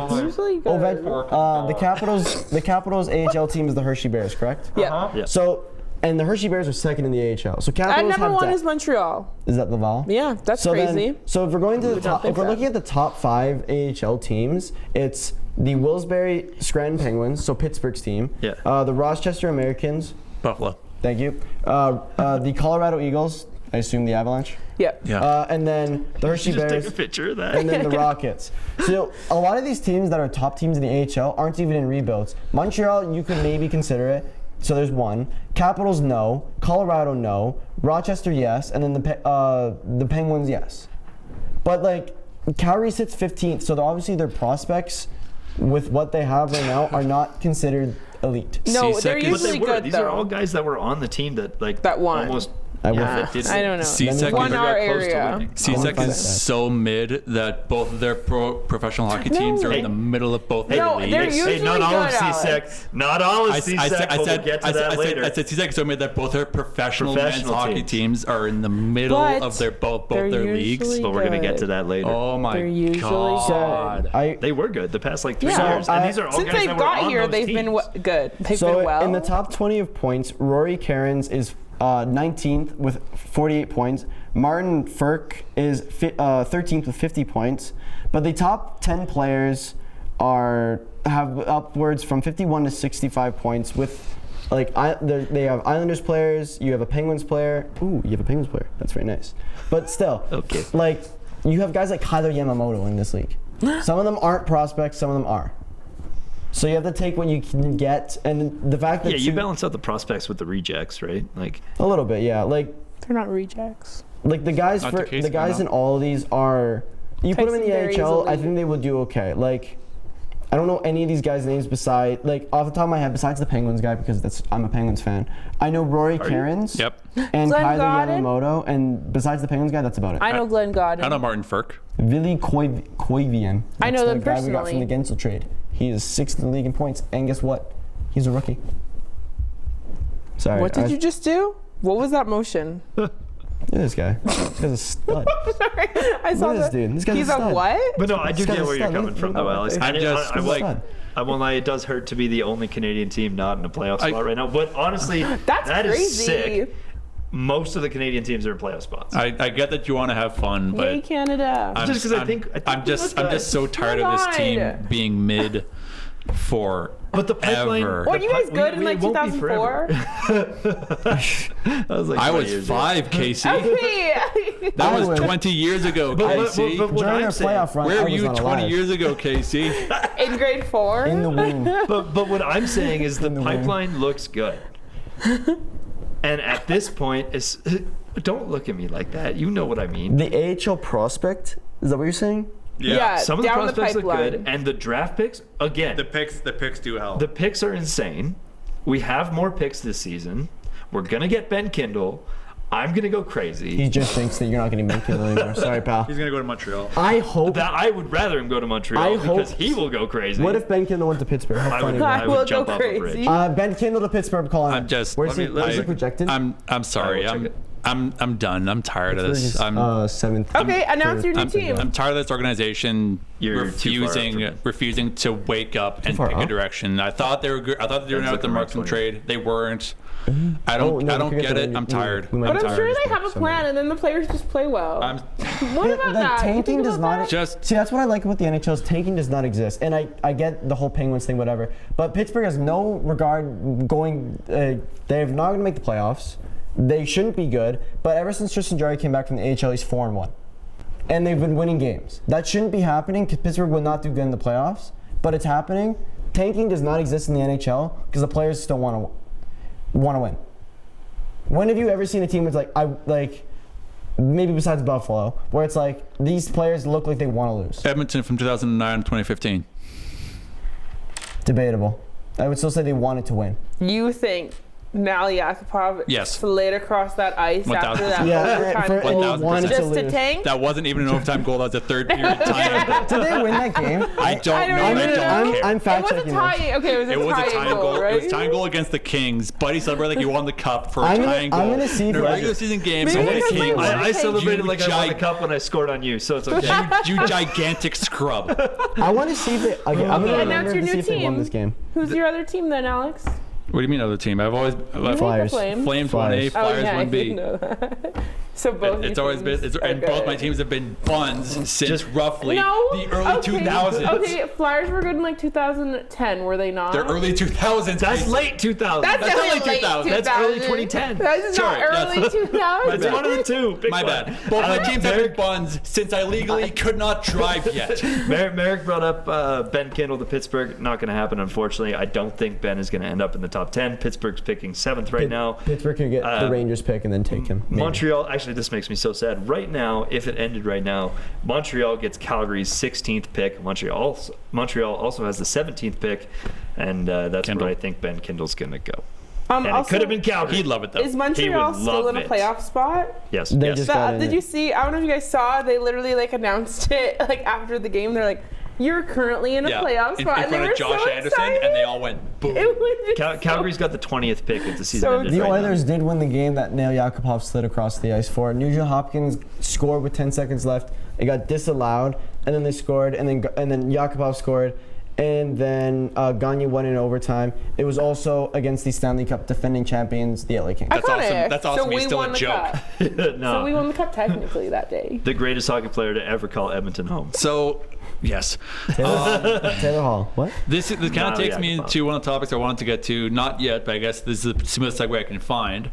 the Capitals AHL team is the Hershey Bears, correct? Yeah. So. And the Hershey Bears are second in the AHL. So Capitals number one is Montreal. Is that Laval? Yeah, that's crazy. So if we're going to the top, if we're looking at the top 5 AHL teams, it's the Willsbury Scranton Penguins, so Pittsburgh's team. Yeah. The Rochester Americans. Buffalo. Thank you. The Colorado Eagles. I assume the Avalanche. Yeah. And then the Hershey Bears. Just take a picture of that. And then the Rockets. So a lot of these teams that are top teams in the AHL aren't even in rebuilds. Montreal, you could maybe consider it. So there's one. Capitals, no. Colorado, no. Rochester, yes. And then the Penguins, yes. But like Calgary sits 15th, so obviously their prospects with what they have right now are not considered elite. No, they're usually good. These are all guys that were on the team that won. Almost. I don't know. C-Sec Won our area. C-Sec is so mid that both of their professional hockey teams are in the middle of both their leagues. They're usually not all good, of C-Sec. Not all of C-Sec. We'll get to that later. I said C-Sec is so mid that both their professional men's hockey teams are in the middle of both their leagues. But we're going to get to that later. Oh my God. They were good the past 3 years. And these are all since guys they've that got were here, on those they've been good. They've been well. So in the top 20 of points, Rory Cairns is 19th with 48 points. Martin Ferk is 13th with 50 points. But the top 10 players have upwards from 51 to 65 points with they have Islanders players, you have a Penguins player. Ooh, you have a Penguins player. That's very nice. But still, you have guys like Kyler Yamamoto in this league. Some of them aren't prospects, some of them are. So you have to take what you can get, and the fact that you balance out the prospects with the rejects, right? Like a little bit, yeah. Like they're not rejects. Like the guys in all of these are. You put them in the AHL, I think they will do okay. Like I don't know any of these guys' names besides off the top of my head, besides the Penguins guy because I'm a Penguins fan. I know Rory Cairns. Yep. And Kyler Yamamoto, and besides the Penguins guy, that's about it. I know Glenn Godden. I know Martin Ferk. Willi Koivian. I know them the guy personally. we got from the Gensel trade. He is 6th in the league in points, and guess what? He's a rookie. Sorry. What did you just do? What was that motion? Look at this guy. This guy's a stud. Sorry, I saw this dude. This guy's He's a stud. A what? But no, I do get where you're coming from, though, Alex. I won't lie, it does hurt to be the only Canadian team not in a playoff spot right now. But honestly, that crazy. Is sick. Most of the Canadian teams are in playoff spots. I get that you want to have fun, but Yay, Canada. Just because I think I'm just so tired of this team being mid for. But the pipeline. Were you guys good in 2004? I was 5, Casey. Okay. That was 20 years ago, Casey. During their playoff run, where were you 20 years ago, Casey? In grade 4. In the womb. But what I'm saying is the pipeline looks good. And at this point, don't look at me like that. You know what I mean. The AHL prospect? Is that what you're saying? Yeah, some of the prospects look good, and the draft picks again. The picks do help. The picks are insane. We have more picks this season. We're gonna get Ben Kindle. I'm gonna go crazy. He just thinks that you're not gonna make Kindle anymore. Sorry, pal. He's gonna go to Montreal. I hope that I would rather him go to Montreal because he will go crazy. What if Ben Kindle went to Pittsburgh? How funny would I would jump off a bridge. Ben Kindle to Pittsburgh. Calling. I'm just. Where's he projected? I'm sorry. I'm done. I'm tired of this. I'm 7th. Okay, announce your new team. I'm tired of this organization refusing to wake up and pick a direction. I thought they were good. I thought they were out the Markstrom trade. They weren't. I don't get it. I'm tired. But I'm sure they have a plan, and then the players just play well. What about that? Tanking does not see. That's what I like about the NHL. Is tanking does not exist, and I get the whole Penguins thing, whatever. But Pittsburgh has no regard going. They're not going to make the playoffs. They shouldn't be good. But ever since Tristan Jarry came back from the AHL, he's 4-1. and they've been winning games. That shouldn't be happening because Pittsburgh will not do good in the playoffs, but it's happening. Tanking does not exist in the NHL because the players still want to win. When have you ever seen a team that's maybe besides Buffalo, where it's like these players look like they want to lose? Edmonton from 2009 to 2015. Debatable. I would still say they wanted to win. You think Nail Yakupov Yes. slid across that ice 1,000%. after that Yeah, overtime goal 1,000%. just to tank? That wasn't even an overtime goal. That was a third period time. Did they win that game? I don't know. even I know. don't care. I'm It fact was a checking tie. this. Okay, it was a tying goal, right? It was a tying goal against the Kings. Buddy celebrated like he won the cup for a I'm tying goal. gonna see in a if I- regular season game. Maybe So the because they Kings. won. I celebrated You like I won the cup when I scored on you, so it's okay. You gigantic scrub. I want to see if they. Okay, I'm gonna And that's remember your to see new if they won team. this game. Who's your other team then, Alex? What do you mean other team? I've always Flyers. Flames. Flames Flyers. 1A, Flyers I 1B. didn't know that. So both. It's your always been, teams and are both good. my teams have been buns since roughly No. the early 2000s. Okay, Flyers were good in like 2010, were they not? They're early 2000s. That's late 2000. That's That's definitely early late 2000. That's early 2010. That's not Sorry, early that's- 2000. It's one of the two. Pick My one. bad. Both my teams have been buns since I legally could not drive yet. Merrick brought up Ben Kindle to Pittsburgh. Not going to happen, unfortunately. I don't think Ben is going to end up in the top 10. Pittsburgh's picking 7th right now. Pittsburgh can get the Rangers pick and then take him. Maybe. Montreal, actually, this makes me so sad. Right now, if it ended right now, Montreal gets Calgary's 16th pick. Montreal also has the 17th pick, and that's Kindle. where I think Ben Kindle's going to go. And Also, it could have been Calgary. He'd love it though. Is Montreal would still love in a it. playoff spot? Yes. They yes. just got in Did it. you see? I don't know if you guys saw. They literally like announced it like after the game. They're like, "You're currently in a playoff in spot." front and they of were Josh so Anderson, excited. and they all went boom. It was just Calgary's got the 20th pick if the season So ended The right now. Oilers did win the game that Nail Yakupov slid across the ice for. Nugent Hopkins scored with 10 seconds left. It got disallowed, and then they scored, and then Yakupov scored, and then Gagne won in overtime. It was also against the Stanley Cup defending champions, the LA Kings. That's awesome. Iconic. That's awesome. So He's we still won a the joke. cup. No. So we won the cup technically that day. The greatest hockey player to ever call Edmonton home. So, yes. Taylor Hall. What? This kind of No, takes me Yakupov. into one of the topics I wanted to get to. Not yet, but I guess this is the smoothest segue I can find.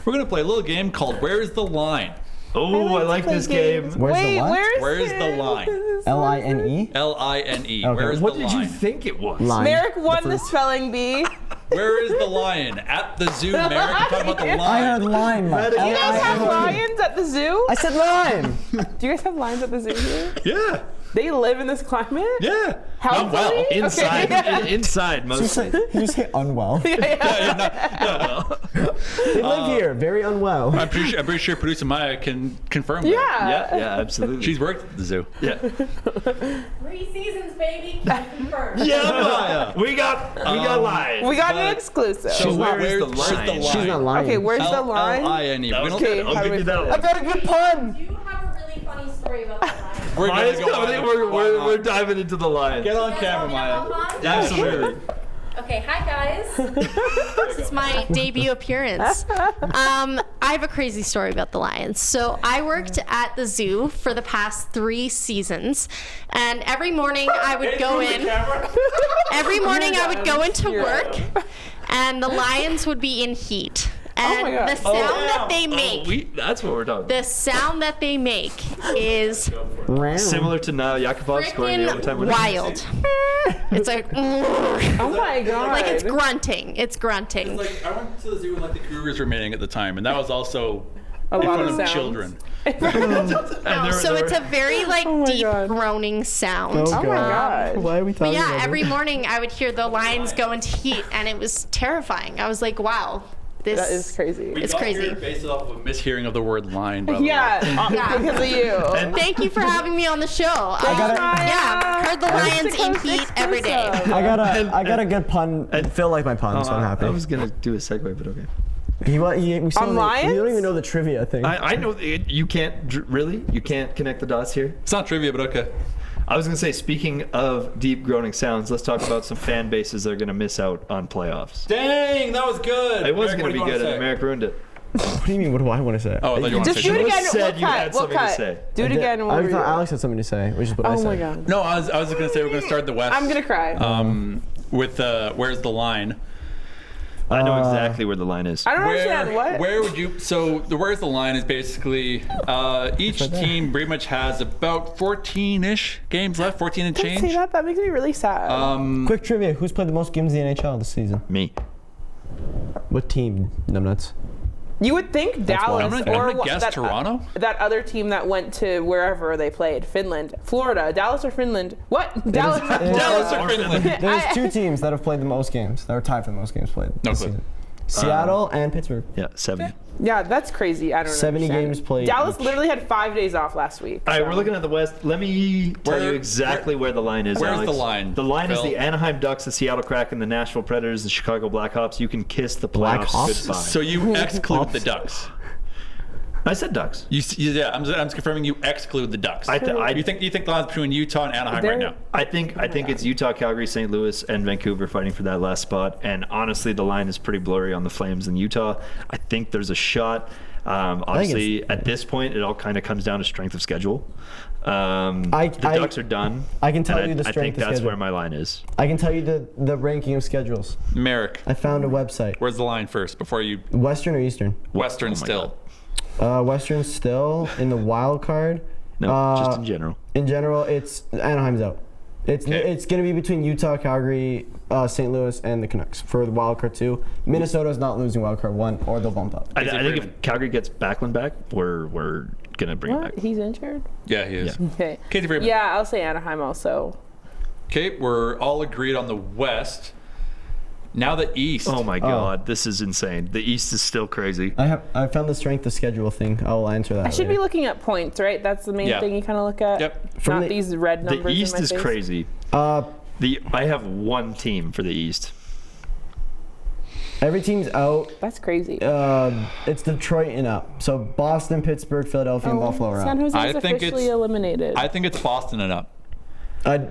We're going to play a little game called Where's the Line? Oh, I like this game. Where's the what? Where's the line? L-I-N-E? L-I-N-E. Okay. Where's What the did line? you think it was? Line. Merrick won the first- spelling bee. Where is the lion? At the zoo, Merrick. You're talking about the I line. heard line. Mike. Do you guys have L-I-N-E. lions at the zoo? I said line. Do you guys have lions at the zoo here? Yeah. They live in this climate? Yeah. How Not well. funny? Inside. Okay. Inside, mostly. You say unwell. They live here, very unwell. I'm pretty sure producer Maya can confirm that. Yeah. Yeah, absolutely. She's worked at the zoo. yeah. 3 seasons, baby. Confirmed. Yeah, we got live. We got an exclusive. So where's the line? She's not lying. Okay, where's the line? L-I-N-E. That was Okay, good. I'll how give do you we that put one. it? got a good pun. Do you have a really funny story about the lion? We're Maya's gonna go coming in. on. We're diving into the line. Get on You guys camera, want me to Maya. hop on? Absolutely. Okay, hi guys. This is my debut appearance. I have a crazy story about the Lions. So I worked at the zoo for the past 3 seasons, and every morning I would go in. Every morning I would go into work, and the Lions would be in heat. And my God. the sound that they make, That's what we're talking about. the sound that they make is Similar to now, Yakupov scoring the overtime freaking winner. wild. It's like, Oh my god. like it's grunting. It's grunting. Like I went to the zoo when like the Cougars were mating at the time, and that was also a in lot front of of sounds. children. So it's a very like my deep God. groaning sound. Oh my god. Why are we But talking yeah, about every this? morning I would hear the lions go into heat, and it was terrifying. I was like, wow, this That is crazy. We It's got crazy. here based off of a mishearing of the word line. By the way. Yeah, Yeah. because of you. Thank you for having me on the show. Yeah, heard the lions in heat every day. I got a good pun. Phil liked my pun, so I'm happy. I was gonna do a segue, but okay. We still On don't- Lions? We don't even know the trivia thing. I know you can't really. You can't connect the dots here. It's not trivia, but okay. I was gonna say, speaking of deep groaning sounds, let's talk about some fan bases that are gonna miss out on playoffs. Dang, that was good. It was Merrick, gonna what be do you good, and wanna say? America ruined it. What do you mean? What do I want to say? Oh, I thought you wanted Just to do say it something. again. said We'll you had cut. We'll something to cut. say. Do it again. And we'll I redo thought it. Alex had something to say, which is what I Oh said. my god. No, I was just gonna say we're gonna start the West. I'm gonna cry. With where's the line? I know exactly where the line is. I don't understand what. Where would you? So where's the line is basically each team pretty much has about 14-ish games left, 14 and change. Don't say that. That makes me really sad. Quick trivia: who's played the most games in the NHL this season? Me. What team? Numbnuts. You would think Dallas I'm gonna guess that, Toronto. That other team that went to wherever they played, Finland, Florida, Dallas or Finland? What? Dallas or Finland. There's 2 teams that have played the most games. That are tied for the most games played. No clue. Seattle and Pittsburgh. Yeah, 70. Yeah, that's crazy. I don't know. 70 games played. Dallas literally had 5 days off last week. All right, we're looking at the West. Let me tell you exactly where the line is. Where's Alex. the line? The line Phil? is the Anaheim Ducks, the Seattle Kraken, the Nashville Predators, the Chicago Blackhawks. You can kiss the playoffs Blackhawks? goodbye. So you exclude the Ducks. I said Ducks. Yeah, I'm just confirming you exclude the Ducks. You think the line's between Utah and Anaheim right now? I think it's Utah, Calgary, St. Louis, and Vancouver fighting for that last spot. And honestly, the line is pretty blurry on the Flames in Utah. I think there's a shot. Obviously, at this point, it all kind of comes down to strength of schedule. The Ducks are done. I can tell you the strength of schedule. I think that's where my line is. I can tell you the ranking of schedules. Merrick. I found a website. Where's the line first before you? Western or Eastern? Western still. Western still in the wild card. No, just in general. In general, it's Anaheim's out. It's going to be between Utah, Calgary, St. Louis, and the Canucks for the wild card 2. Minnesota's not losing wild card 1, or they'll bump up. I think if Calgary gets Backlund back, we're gonna bring it back. He's injured? Yeah, he is. Yeah. Okay. Casey Freeman. Yeah, I'll say Anaheim also. Okay, we're all agreed on the West. Now the East. Oh my God, this is insane. The East is still crazy. I found the strength of schedule thing. I'll answer that. I should be looking at points, right? That's the main thing you kind of look at. Yep. Not these red numbers. The East in my is face. crazy. I have one team for the East. Every team's out. That's crazy. It's Detroit and up. So Boston, Pittsburgh, Philadelphia, and Buffalo are San out. Jose is officially eliminated. I think it's Boston and up.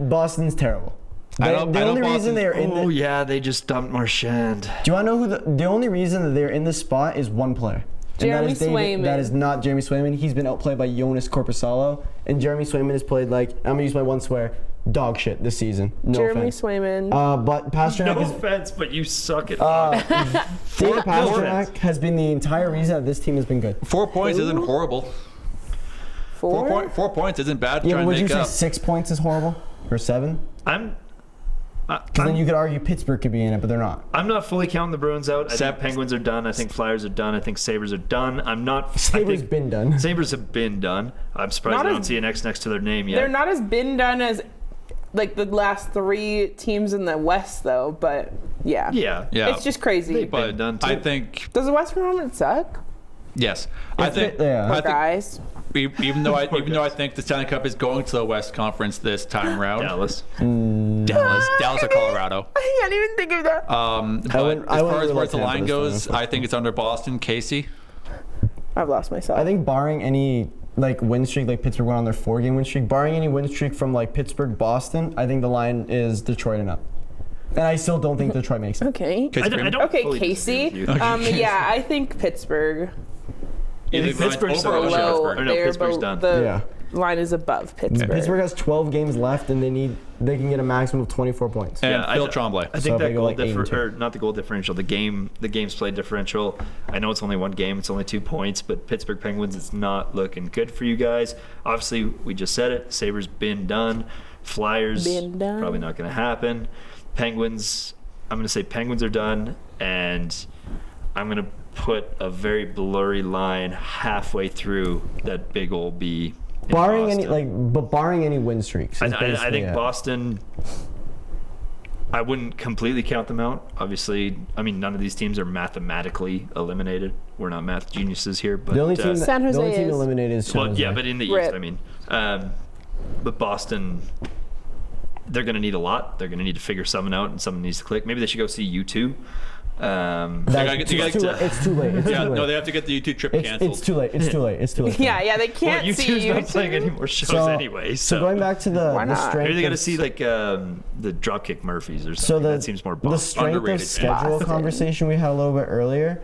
Boston's terrible. The only reason they're in Oh yeah, they just dumped Marchand. Do you want to know who the only reason that they're in this spot is one player? Jeremy Swayman. That is not Jeremy Swayman. He's been outplayed by Jonas Korpisalo, and Jeremy Swayman has played I'm gonna use my one swear, dog shit this season. No Jeremy offense. Swayman. But Pasternak No is. offense, but you suck at David Pasternak has been the entire reason that this team has been good. 4 points isn't horrible. 4 points isn't bad. Yeah, but would you say 6 points is horrible or 7? Because then you could argue Pittsburgh could be in it, but they're not. I'm not fully counting the Bruins out. I think Penguins are done. I think Flyers are done. I think Sabres are done. I'm not. Sabres been done. Sabres have been done. I'm surprised I don't see an X next to their name yet. They're not as been done as the last 3 teams in the West, though. But yeah. It's just crazy. They've been done too. I think. Does the Western Conference suck? Yes, I think. Guys. Even though I think the Stanley Cup is going to the West Conference this time around. Dallas or Colorado. I can't even think of that. But as far as where the line goes, I think it's under Boston. Casey? I've lost myself. I think barring any win streak, Pittsburgh went on their 4-game win streak, barring any win streak from Pittsburgh, Boston, I think the line is Detroit and up. And I still don't think Detroit makes it. Okay. Casey. Yeah, I think Pittsburgh. Pittsburgh's below. Pittsburgh's done. The line is above Pittsburgh. Pittsburgh has 12 games left, and they can get a maximum of 24 points. And Phil Tremblay. I think that goal not the goal differential, the games played differential. I know it's only 1 game, it's only 2 points, but Pittsburgh Penguins, it's not looking good for you guys. Obviously, we just said it. Sabres been done. Flyers probably not going to happen. Penguins, I'm going to say Penguins are done, and I'm going to put a very blurry line halfway through that big old B. Barring any win streaks. I think Boston. I wouldn't completely count them out. Obviously, none of these teams are mathematically eliminated. We're not math geniuses here, but the only team San Jose the only team eliminated is San Jose. Yeah, but in the East, but Boston. They're going to need a lot. They're going to need to figure something out, and someone needs to click. Maybe they should go see U2. It's too late. No, they have to get the YouTube trip canceled. It's too late. Yeah, they can't see U2's not playing any more shows anyway. So going back to the strength. Maybe they got to see the Dropkick Murphys or something. That seems more the strength of schedule conversation we had a little bit earlier.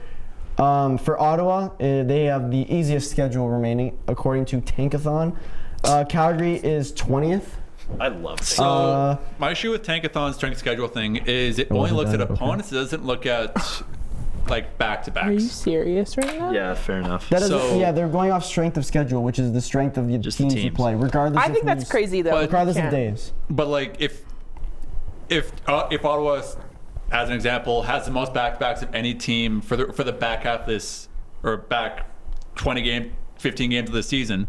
For Ottawa, they have the easiest schedule remaining according to Tankathon. Calgary is 20th. I love it. So my issue with Tankathon's strength schedule thing is it only looks at opponents. It doesn't look at like back-to-backs. Are you serious right now? Yeah, fair enough. That is, they're going off strength of schedule, which is the strength of the teams you play, regardless. I think that's crazy though. Regardless of days. But like if Ottawa, as an example, has the most back-to-backs of any team for the back half of this, or back 15 games of the season,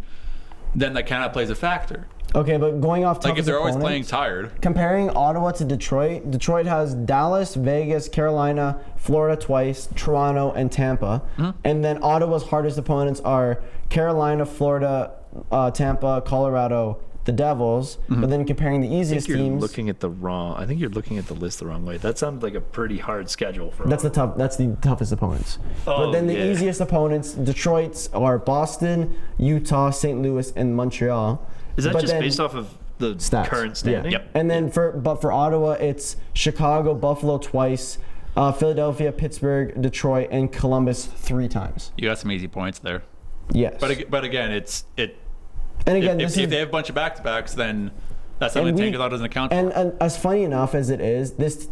then that kind of plays a factor. Okay, but going off like if they're always playing tired. Comparing Ottawa to Detroit, Detroit has Dallas, Vegas, Carolina, Florida twice, Toronto, and Tampa. Mm-hmm. And then Ottawa's hardest opponents are Carolina, Florida, Tampa, Colorado, the Devils. Mm-hmm. But then comparing the easiest teams. I think you're looking at the list the wrong way. That sounds like a pretty hard schedule for That's the toughest opponents. But then the easiest opponents, Detroit's are Boston, Utah, St. Louis, and Montreal. Is that just based off of the current standing? Yeah. Yep. And then for Ottawa, it's Chicago, Buffalo twice, Philadelphia, Pittsburgh, Detroit, and Columbus 3 times. You got some easy points there. Yes. But again, if they have a bunch of back-to-backs, then that's something to take that doesn't account for. And as funny enough as it is, this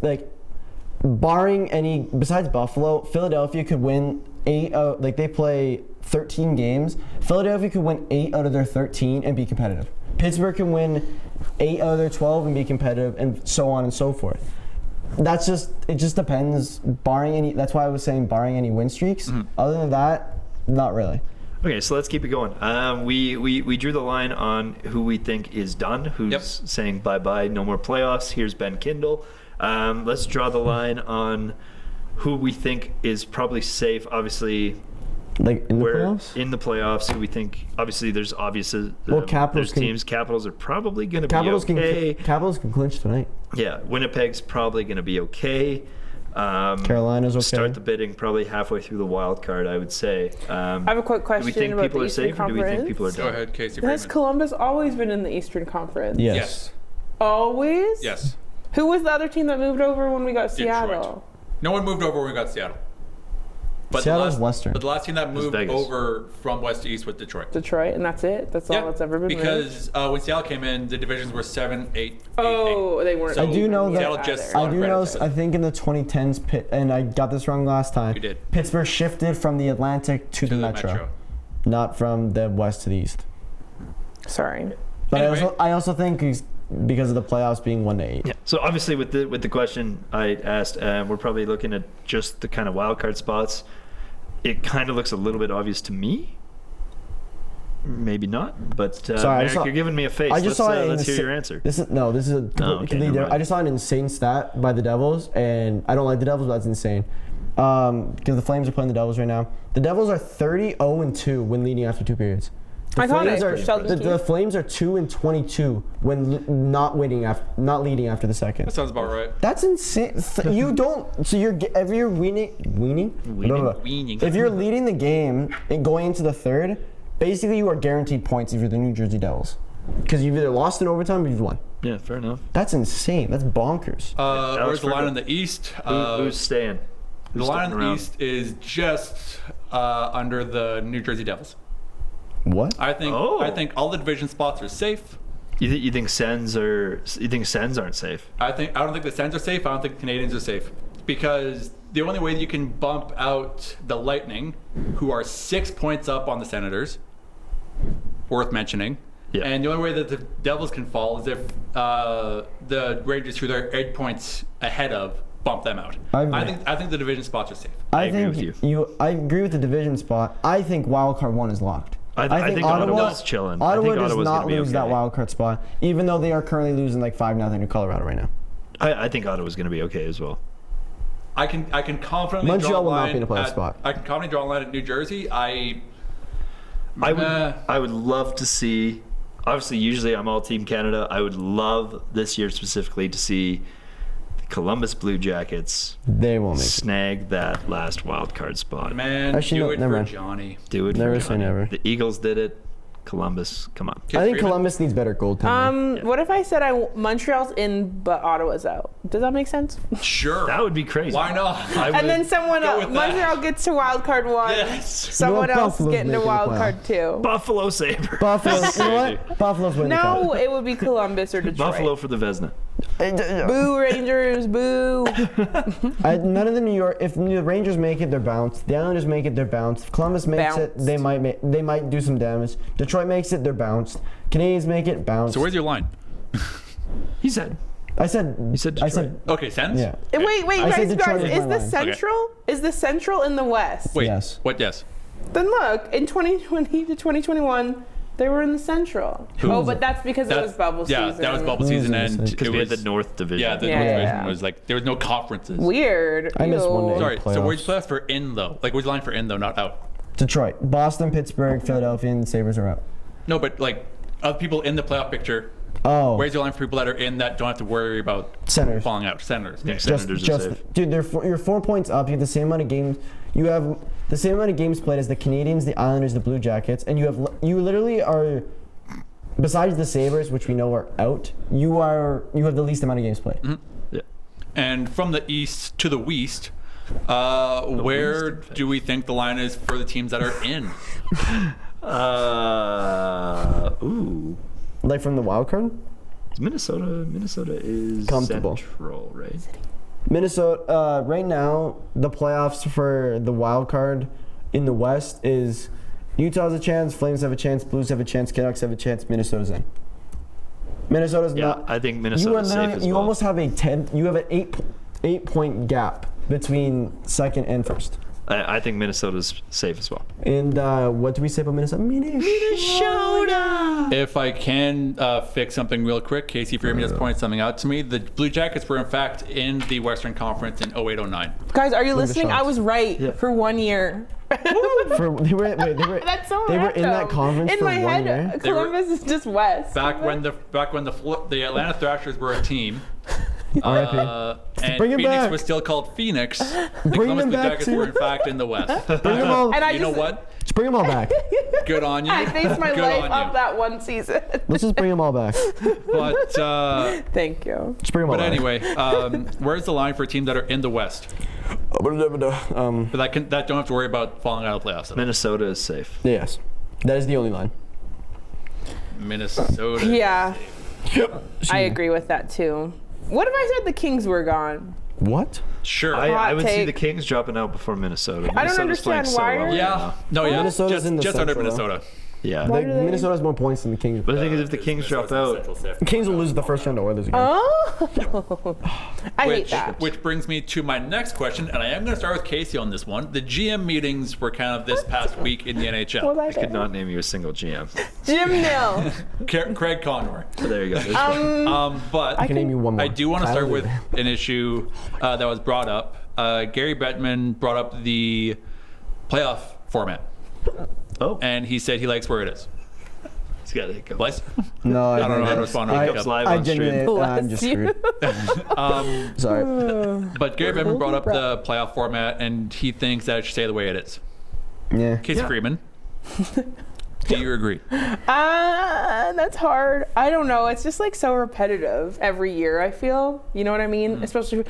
barring any besides Buffalo, Philadelphia could win 8 out. Like they play 13 games. Philadelphia could win 8 out of their 13 and be competitive. Pittsburgh can win 8 out of their 12 and be competitive, and so on and so forth. It just depends. That's why I was saying barring any win streaks. Mm-hmm. Other than that, not really. Okay, so let's keep it going. We drew the line on who we think is done, who's saying bye-bye, no more playoffs. Here's Ben Kindle. Let's draw the line on who we think is probably safe. Obviously, like in the playoffs? In the playoffs, who we think, obviously there's Capitals teams. Capitals are probably going to be okay. Capitals can clinch tonight. Yeah, Winnipeg's probably going to be okay. Carolina's okay. Start the bidding probably halfway through the wild card, I would say. I have a quick question. Do we think people are safe, or do we think people are done? Go ahead, Casey. Has Columbus always been in the Eastern Conference? Yes. Always? Yes. Who was the other team that moved over when we got Seattle? Detroit. No one moved over when we got Seattle. But Seattle's Western. But the last team that moved over from west to east was Detroit. Detroit, and that's it? That's all that's ever been because when Seattle came in, the divisions were 7, 8, 8. Oh, they weren't. So I do know that. I do know. I think in the 2010s, and I got this wrong last time. You did. Pittsburgh shifted from the Atlantic to the Metro, not from the west to the east. Sorry. But anyway. I also think because of the playoffs being 1-8. Yeah. So obviously with the question I asked, we're probably looking at just the kind of wild card spots. It kind of looks a little bit obvious to me. Maybe not, but Sorry, Eric, you're giving me a face. I just saw it. Let's hear your answer. This is completely different. I just saw an insane stat by the Devils, and I don't like the Devils, but that's insane. Because the Flames are playing the Devils right now. The Devils are 30-0-2 when leading after 2 periods. The Flames are 2-22 when not leading after the second. That sounds about right. That's insane. You don't. So if you're weaning. If you're leading the game and going into the third, basically you are guaranteed points if you're the New Jersey Devils, because you've either lost in overtime or you've won. Yeah, fair enough. That's insane. That's bonkers. Where's the line in the East? Who's staying? The line in the East is just under the New Jersey Devils. What? I think all the division spots are safe. You think Sens aren't safe? I don't think the Sens are safe. I don't think the Canadians are safe, because the only way that you can bump out the Lightning, who are 6 points up on the Senators, worth mentioning. Yeah. And the only way that the Devils can fall is if the Rangers, who they're 8 points ahead of, bump them out. I think the division spots are safe. I agree with you. I agree with the division spot. I think wild card 1 is locked. I think Ottawa's chilling. Ottawa does not lose that wild card spot, even though they are currently losing like 5-0 to Colorado right now. I think Ottawa's going to be okay as well. I can confidently Montreal draw a will line not be in a playoff spot. I can confidently draw a line at New Jersey. I would love to see. Obviously, usually I'm all Team Canada. I would love this year specifically to see the Columbus Blue Jackets. They will snag that last wild card spot. Man, do it for Johnny. Do it. Never for Johnny. say never. The Eagles did it. Columbus. Come on. I think Columbus needs better goaltending. What if I said Montreal's in, but Ottawa's out? Does that make sense? Sure. That would be crazy. Why not? And then someone else, Montreal gets to wild card 1. Yes. Someone else is getting to wild card 2. Buffalo Sabres. Buffalo. You know what? Buffalo's winning. No, it would be Columbus or Detroit. Buffalo for the Vezina. Boo Rangers, boo. None of the New York. If the Rangers make it, they're bounced. The Islanders make it, they're bounced. If Columbus makes it, they might do some damage. Detroit makes it, they're bounced. Canadians make it, bounced. So where's your line? He said. I said. You said Detroit. I said. Okay, Sens? Yeah. Wait, guys, Detroit is was the my line. Central? Is the Central in the West? Wait, Yes. what yes? Then look, in 2020 to 2021, they were in the Central. Oh, but that's because it was bubble season. Yeah, that was bubble season, and Because it we had was the North Division. Yeah, the North Division was like there was no conferences. Weird. I missed one day. Sorry, so Playoffs. where's playoffs for in though? Like where's the line for in though, not out? Detroit, Boston, Pittsburgh, Philadelphia, and Sabres are out. No, but like other people in the playoff picture. Oh. Where's your line for people that are in that don't have to worry about Senators. falling out? Senators. Yeah. Senators are safe. Dude, you're 4 points up. You have the same amount of games. You have the same amount of games played as the Canadians, the Islanders, the Blue Jackets, and you literally are. Besides the Sabres, which we know are out, you have the least amount of games played. Mm-hmm. Yeah. And from the east to the west, where do we think the line is for the teams that are in? Like from the wild card? Minnesota is comfortable. Central, right? Minnesota, right now, the playoffs for the wild card in the West is Utah has a chance, Flames have a chance, Blues have a chance, Canucks have a chance, Minnesota's in. Minnesota's not. I think Minnesota's safe as well. You almost have you have an 8-point gap between second and first. I think Minnesota's safe as well. And what do we say about Minnesota? Minnesota! If I can fix something real quick, Casey Freeman just pointed something out to me. The Blue Jackets were in fact in the Western Conference in 08-09. Guys, are you listening? I was right for 1 year. They were That's so they were in that conference in for my 1 head, year. Columbus is just west. Back when the Atlanta Thrashers were a team. And Bring him Phoenix back. was still called Phoenix. The Bring Columbus them Blue back Jackets to- were in fact in the West. Bring them all. And You know what? Just bring them all back. Good on you. I based my Good life on off you. that one season. Let's just bring them all back. But Thank you. Just bring them all but back. anyway, where's the line for teams that are in the West? But that don't have to worry about falling out of playoffs. Minnesota is safe. Yes, that is the only line. Minnesota. Yeah. I agree with that too. What if I said the Kings were gone? What? Sure. I would see take. the Kings dropping out before Minnesota. I don't Minnesota's playing understand so why well are- right Yeah. now. No, yeah. Minnesota's in the just under Central, though. Minnesota. Yeah. Like, Minnesota has more points than the Kings. But the thing is, if the Kings drop out, The Kings will lose the first round to Oilers again. Oh, I hate that. Which brings me to my next question, and I am going to start with Casey on this one. The GM meetings were kind of this past week in the NHL. I could not name you a single GM. Jim Nill. Craig Conroy. So there you go. There's one. But I can name you one more. I do want to Tyler start with Lee. an issue that was brought up. Gary Bettman brought up the playoff format. Oh. And he said he likes where it is. He's got hiccups. Bless? No, I don't know how to respond to Hiccups hiccup. live I on stream. genuinely, I'm just screwed. Sorry. But Gary Bettman brought up the playoff format, and he thinks that it should stay the way it is. Yeah. Casey Freeman, do you agree? That's hard. I don't know. It's just like so repetitive every year, I feel. You know what I mean? Especially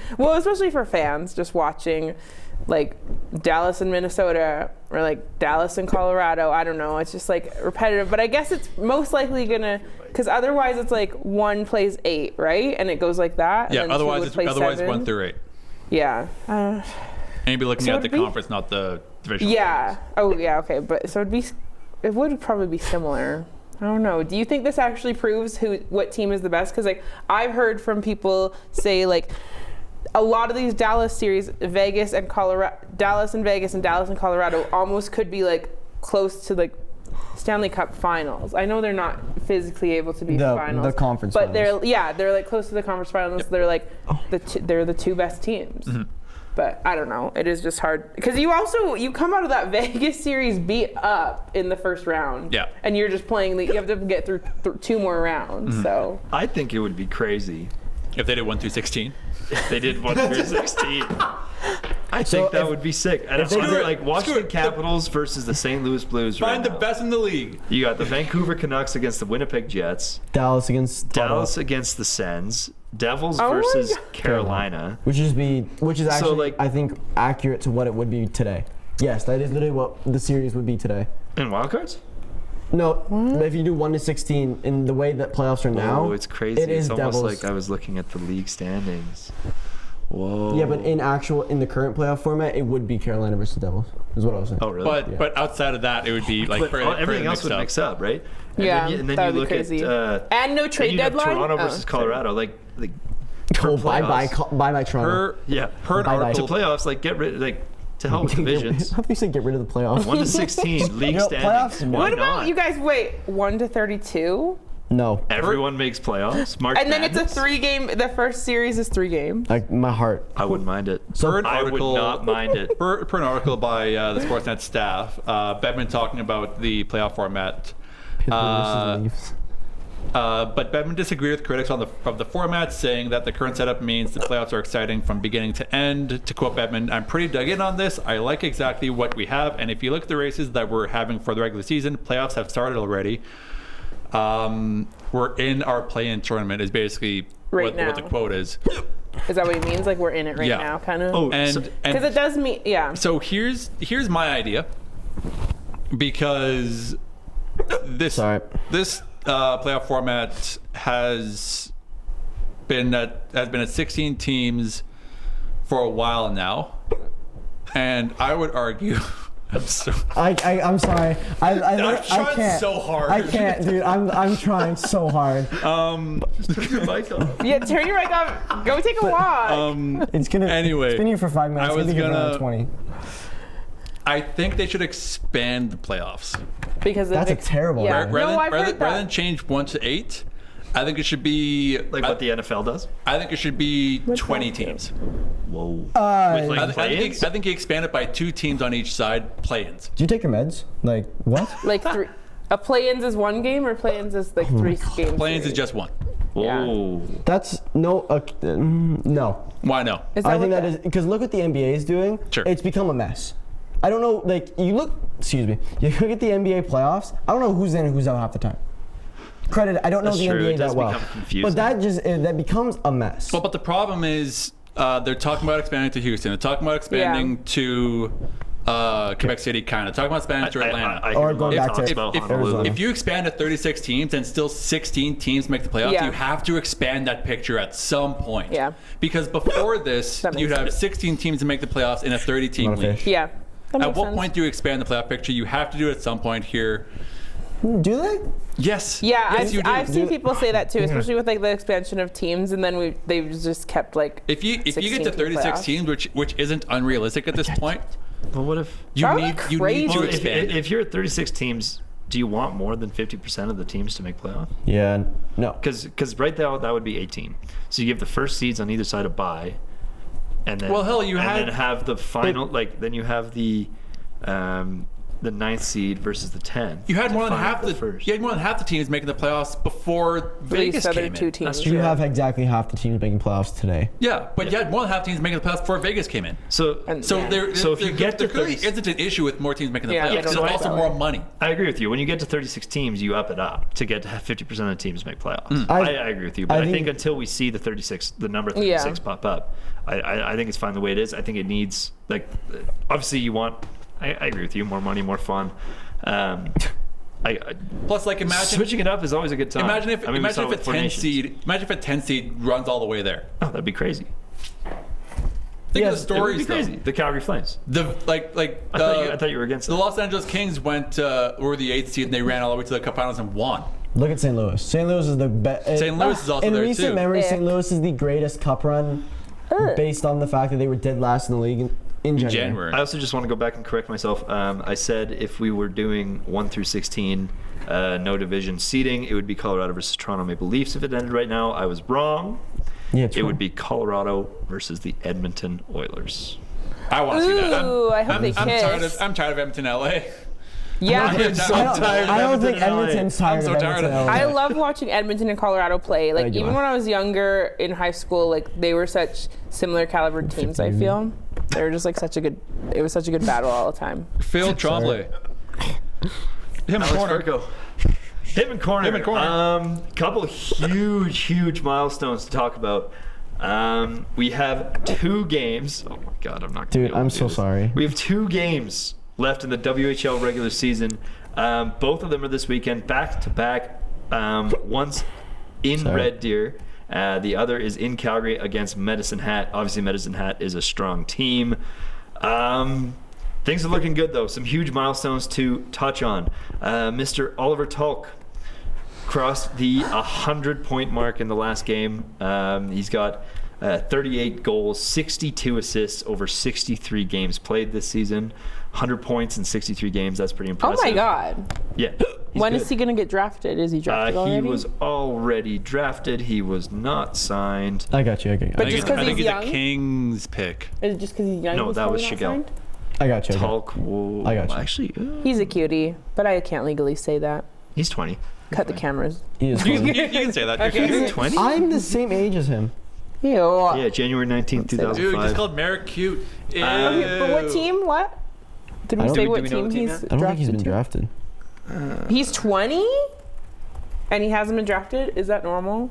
for fans just watching like Dallas and Minnesota or like Dallas and Colorado. I don't know. It's just like repetitive. But I guess it's most likely gonna, because otherwise it's like 1 plays 8, right? And it goes like that. Yeah, and then 2 otherwise would it's play 7. 1 through 8. Yeah. And you'd be looking So at the it'd be- conference, not the division. Yeah. Oh, yeah. Okay. But so it would probably be similar. I don't know. Do you think this actually proves what team is the best? Because like I've heard from people say like a lot of these Dallas series, Vegas and Colorado, Dallas and Vegas and Dallas and Colorado almost could be like close to like Stanley Cup finals. I know they're not physically able to be finals. The conference but finals. they're like close to the conference finals. Yep. They're like they're the 2 best teams. Mm-hmm. But I don't know. It is just hard because you come out of that Vegas series beat up in the first round. Yeah. And you're just playing. You have to get through 2 more rounds. Mm-hmm. So I think it would be crazy If they did 1 through 16. if they did 1 through 16. I think that would be sick. And it's like Washington Capitals versus the St. Louis Blues. Find the best in the league. You got the Vancouver Canucks against the Winnipeg Jets. Dallas against the Sens. Devils versus Carolina. Which is actually I think accurate to what it would be today. Yes, that is literally what the series would be today. In wildcards? No, but if you do 1-16 in the way that playoffs are now, it's crazy. It's almost like I was looking at the league standings. Whoa. Yeah, but in the current playoff format, it would be Carolina versus Devils, is what I was saying. Oh, really? But outside of that, it would be like everything else would mix up, right? And then that you would be look crazy. At and no trade deadline. Toronto versus Colorado, like bye Toronto. To playoffs, like get rid to hell with divisions. How do you say get rid of the playoffs? 1-16 league standings. What about you guys? Wait, 1-32. No. Everyone makes playoffs. March and then Madness? it's a 3-game. The first series is 3 games. Like my heart. I wouldn't mind it. I would not mind it. Per an article by the Sportsnet staff, Bedman talking about the playoff format. But Bedman disagreed with critics of the format, saying that the current setup means the playoffs are exciting from beginning to end. To quote Bedman, "I'm pretty dug in on this. I like exactly what we have, and if you look at the races that we're having for the regular season, playoffs have started already. We're in our play-in tournament," is basically what the quote is. Is that what he means? Like we're in it right now, kind of? Oh, and because it does mean, So here's my idea, because this playoff format has been at 16 teams for a while now, and I would argue. I'm sorry. I can't. So hard. I can't, dude. I'm trying so hard. Just turn your mic off. Yeah, turn your mic off. Go take a walk. It's been here for 5 minutes. I was gonna 20. I think they should expand the playoffs. Because that's a terrible idea. Rather than change 1 to 8, I think it should be like what the NFL does. I think it should be 20 teams. Whoa. I think you expand it by 2 teams on each side, play-ins. Do you take your meds? Like what? Like 3. A play-ins is 1 game, or play-ins is like 3 games. Play-ins is just 1. Whoa. Yeah. That's no. Why no? I think that is because look what the NBA is doing. Sure. It's become a mess. I don't know. Like you look at the NBA playoffs. I don't know who's in and who's out half the time. I don't know the NBA that well. But that becomes a mess. Well, but the problem is they're talking about expanding to Houston. They're talking about expanding to Quebec City, kind of. Talking about expanding to Atlanta. Or going back to Arizona. If you expand to 36 teams and still 16 teams make the playoffs, you have to expand that picture at some point. Yeah. Because before this, you'd have 16 teams to make the playoffs in a 30-team league. Yeah. At what point do you expand the playoff picture? You have to do it at some point here. Do they? Yes. Yeah, yes, I've seen people say that too, especially with like the expansion of teams, and then they've just kept like. If you get to 36 teams, which isn't unrealistic at this point. Well, what if you need to expand? If you're at 36 teams, do you want more than 50% of the teams to make playoffs? Yeah. No. Because right now that would be 18. So you give the first seeds on either side a bye. And then, then have the final, then you have the 9th seed versus the 10th. You had more than half the teams making the playoffs before Vegas came in. Teams. You have exactly half the teams making playoffs today. Yeah, but you had more than half the teams making the playoffs before Vegas came in. So if you get to 30, isn't an issue with more teams making the playoffs. There's also more money. I agree with you. When you get to 36 teams, you up it up to get to have 50% of the teams make playoffs. I agree with you, but I think until we see the number 36 pop up, I think it's fine the way it is. I think it needs obviously you want. I agree with you. More money, more fun. Plus, imagine switching it up is always a good time. Imagine if a 10 seed runs all the way there. Oh, that'd be crazy. Think of the stories. Crazy. The Calgary Flames. I thought you were against the Los Angeles Kings were the 8th seed and they ran all the way to the Cup Finals and won. Look at St. Louis. St. Louis is the best. St. Louis is also in there too. In recent memory, St. Louis is the greatest Cup run based on the fact that they were dead last in the league. In January. I also just want to go back and correct myself. I said if we were doing 1 through 16, no division seeding, it would be Colorado versus Toronto Maple Leafs if it ended right now. I was wrong. Yeah, it would be Colorado versus the Edmonton Oilers. I want to see that. I hope they kiss. I'm tired of Edmonton, LA. Yeah. I don't think Edmonton's tired. I'm so tired of I love watching Edmonton and Colorado play. Like even when I was younger in high school, like they were such similar caliber teams. I feel they were just like such a good. It was such a good battle all the time. Phil Trombley. Hitman corner. Hitman corner. Couple huge milestones to talk about. We have 2 games. Oh my God, I'm not. Dude, I'm so sorry. We have 2 games left in the WHL regular season. Both of them are this weekend, back to back. One's in Red Deer. The other is in Calgary against Medicine Hat. Obviously, Medicine Hat is a strong team. Things are looking good, though. Some huge milestones to touch on. Mr. Oliver Tulk crossed the 100-point mark in the last game. He's got 38 goals, 62 assists over 63 games played this season. 100 points in 63 games. That's pretty impressive. Oh my God. Yeah. When is he going to get drafted? Is he drafted already? He was already drafted. He was not signed. I got you. But just because he's young? I think he's a Kings pick. Is it just because he's young? No, that was Shigel. I got you. Tulk. I got you. Actually, he's a cutie, but I can't legally say that. He's 20. Cut the cameras. He is You can say that. Okay. He's 20? I'm the same age as him. Ew. Yeah, January 19th, 2005. Dude, just called Merrick cute. Okay, but what team? What? Did we say what team he's drafted? I don't think he's been drafted. He's 20? And he hasn't been drafted? Is that normal?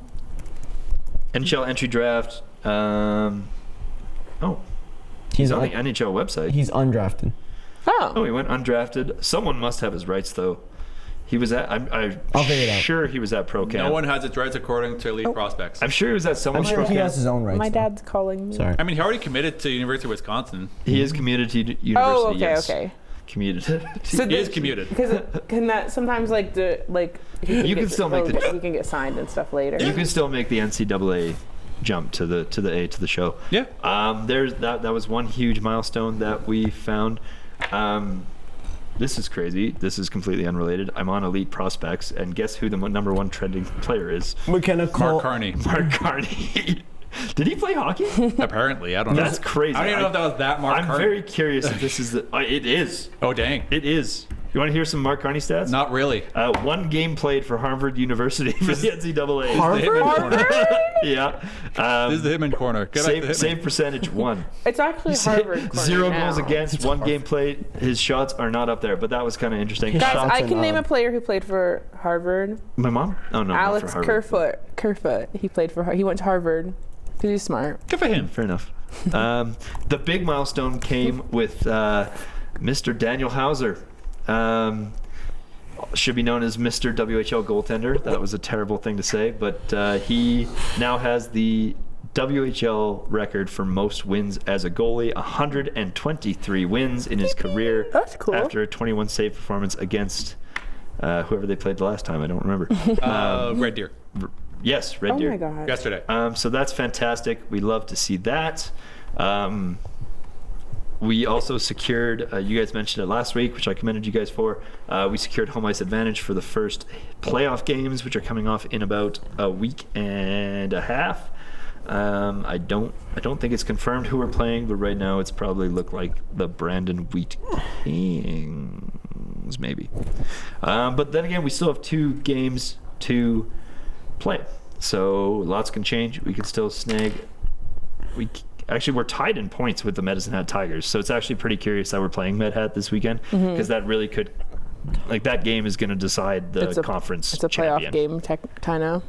NHL entry draft. He's on the NHL website. He's undrafted. Oh, he went undrafted. Someone must have his rights, though. He was at. I'll figure it out. Sure, he was at Pro Camp. No one has its rights according to elite prospects. I'm sure he was at someone's I'm sure Pro he Camp. has his own rights. my dad's calling me. Sorry. I mean, he already committed to University of Wisconsin. He is community university. Oh, okay, yes. okay. Commuted. So He is commuted. Because can that sometimes You can still make the. he can get signed and stuff later. You can still make the NCAA jump to the show. Yeah. There's that was one huge milestone that we found. This is crazy. This is completely unrelated. I'm on Elite Prospects, and guess who the number 1 trending player is? Mark Carney. Mark Carney. Did he play hockey? Apparently, I don't know. That's crazy. I don't even know if that was that Mark Carney. I'm very curious if this is the. It is. Oh, dang. It is. You want to hear some Mark Carney stats? Not really. 1 game played for Harvard University for the NCAA. Harvard? Yeah. This is the Hitman corner. Save percentage 1. It's actually Harvard. 0 goals against, 1 game played. His shots are not up there, but that was kind of interesting. Guys, I can name a player who played for Harvard. My mom? Oh no, Alex not for Harvard. Kerfoot. He went to Harvard. He's smart. Good for him. Fair enough. The big milestone came with Mr. Daniel Hauser. Should be known as Mr. WHL goaltender. That was a terrible thing to say, but he now has the WHL record for most wins as a goalie, 123 wins in his career. That's cool. After a 21 save performance against whoever they played the last time. I don't remember. Red Deer. Yes, Red Deer. Oh my God. Yesterday. So that's fantastic. We love to see that. We also secured, you guys mentioned it last week, which I commended you guys for. We secured home ice advantage for the first playoff games, which are coming off in about a week and a half. I don't think it's confirmed who we're playing, but right now it's probably look like the Brandon Wheat Kings, maybe. But then again, we still have 2 games to play, so lots can change. We can still snag. We're tied in points with the Medicine Hat Tigers, so it's actually pretty curious that we're playing Med Hat this weekend, because that really could, that game is going to decide the conference. It's a playoff game, kind of.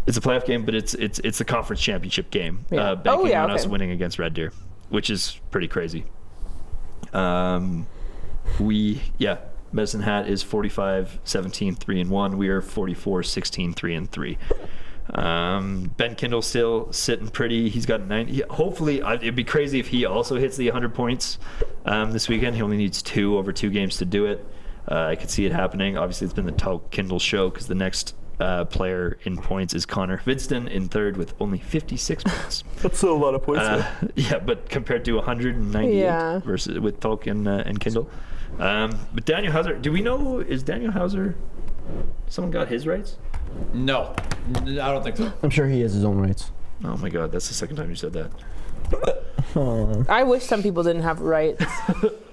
It's a playoff game, but it's the conference championship game. Yeah. Banking on us winning against Red Deer, which is pretty crazy. Medicine Hat is 45-17-3-1. We are 44-16-3-3. Ben Kindle's still sitting pretty. He's got 90. Hopefully, it'd be crazy if he also hits the 100 points this weekend. He only needs 2 over 2 games to do it. I could see it happening. Obviously, it's been the Tulk Kindle show, because the next player in points is Connor Vidston in third with only 56 points. That's still a lot of points. Yeah, but compared to 198 versus with Tulk and Kindle. But Daniel Hauser, do we know, is Daniel Hauser, someone got his rights? No, I don't think so. I'm sure he has his own rights. Oh my God, that's the second time you said that. I wish some people didn't have rights.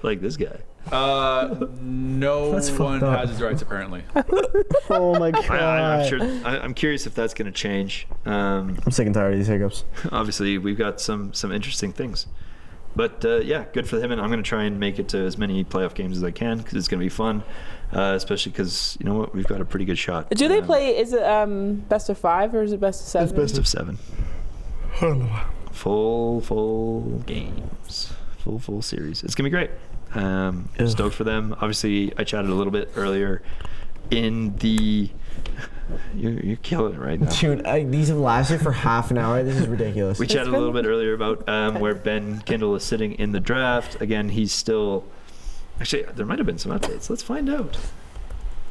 Like this guy. No one has his rights apparently. Oh my God. I'm curious if that's going to change. I'm sick and tired of these hiccups. Obviously, we've got some interesting things. But yeah, good for him, and I'm going to try and make it to as many playoff games as I can because it's going to be fun, especially because, you know what, we've got a pretty good shot. Do they play, is it best of 5 or is it best of 7? It's best of 7. Full games. Full series. It's going to be great. Stoked for them. Obviously, I chatted a little bit earlier in the... You're killing it right now. Dude, these have lasted for half an hour. This is ridiculous. We chatted a little bit earlier about where Ben Kindle is sitting in the draft. Again, he's still... Actually, there might have been some updates. Let's find out.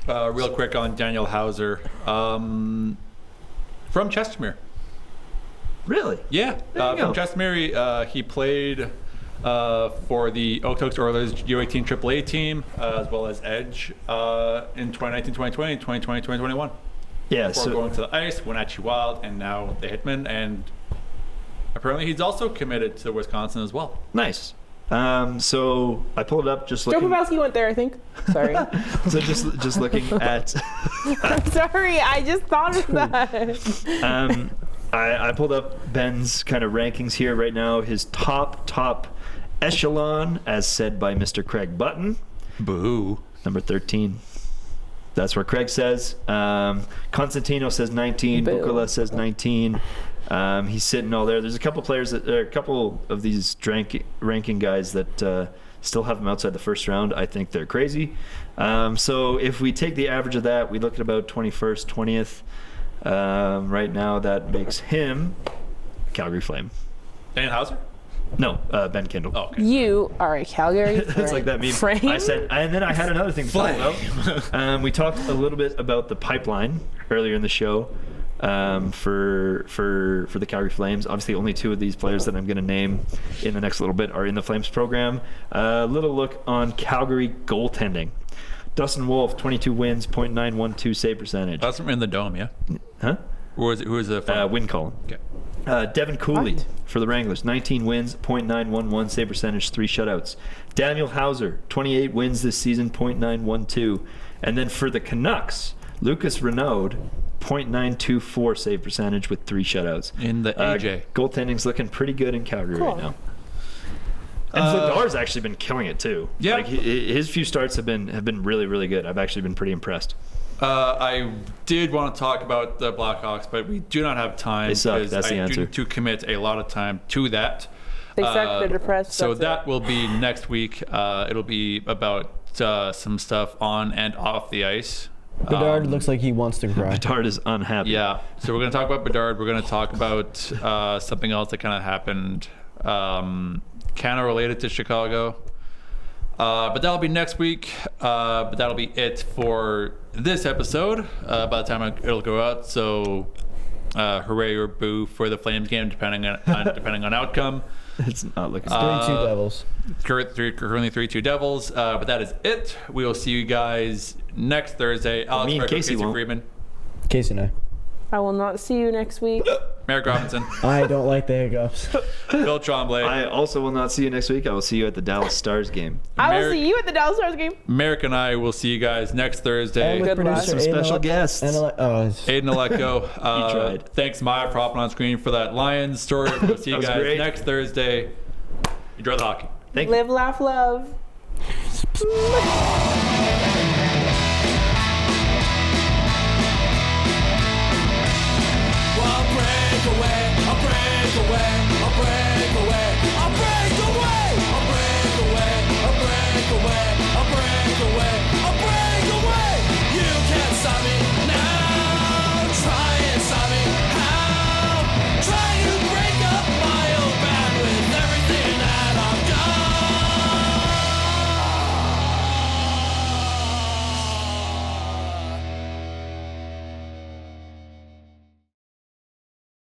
Real quick on Daniel Hauser. From Chestermere. Really? Yeah. From Chestermere, he played for the Okotoks Oilers U18 AAA team, as well as Edge in 2019, 2020, 2020, 2021. Yeah, before going to the Ice, Wenatchee Wild, and now the Hitmen. And apparently he's also committed to Wisconsin as well. Nice. So I pulled it up just looking. Joe Pavelski went there, I think. Sorry. So just looking at. I'm sorry, I just thought of that. I pulled up Ben's kind of rankings here right now. His top echelon, as said by Mr. Craig Button. Boo. Number 13. That's where Craig says. Constantino says 19. Bukala says 19. He's sitting all there. There's a couple players a couple of these ranking guys that still have him outside the first round. I think they're crazy. So if we take the average of that, we look at about 21st, 20th. Right now, that makes him Calgary Flame. Dan Hauser? No, Ben Kindle. Oh, okay. You are a Calgary It's like that meme. Flame? I said, and then I had another thing to talk about. We talked a little bit about the pipeline earlier in the show for the Calgary Flames. Obviously, only 2 of these players that I'm going to name in the next little bit are in the Flames program. A little look on Calgary goaltending. Dustin Wolf, 22 wins, .912 save percentage. That's in the Dome, yeah? Huh? Who is it? Win column. Okay. Devin Cooley for the Wranglers, 19 wins, .911 save percentage, 3 shutouts. Daniel Hauser, 28 wins this season, .912. And then for the Canucks, Lucas Renaud, .924 save percentage with 3 shutouts. In the AJ. Goaltending's looking pretty good in Calgary right now. And Vladar's actually been killing it too. Yeah. Like his few starts have been really, really good. I've actually been pretty impressed. I did want to talk about the Blackhawks, but we do not have time. They suck. That's the answer. I do need to commit a lot of time to that. They suck. They're depressed. So that will be next week. It'll be about some stuff on and off the ice. Bedard looks like he wants to cry. Bedard is unhappy. Yeah. So we're going to talk about Bedard. We're going to talk about something else that kind of happened, kind of related to Chicago. But that'll be next week. But that'll be it for this episode. By the time it'll go out, so hooray or boo for the Flames game, depending on outcome. It's not looking. 3-2 Devils. Currently 3-2 Devils. But that is it. We will see you guys next Thursday. Alex Me and Casey won't. Freeman. Casey and I will not see you next week. Merrick Robinson. I don't like the hiccups. Bill Tremblay. I also will not see you next week. I will see you at the Dallas Stars game. I will see you at the Dallas Stars game. Merrick and I will see you guys next Thursday. And with producer Some special guests. Aiden Aleko. He tried. Thanks, Maya, for hopping on screen for that Lions story. We'll see you guys great. next Thursday. Enjoy the hockey. Thank you. Live, laugh, love. I'll break away.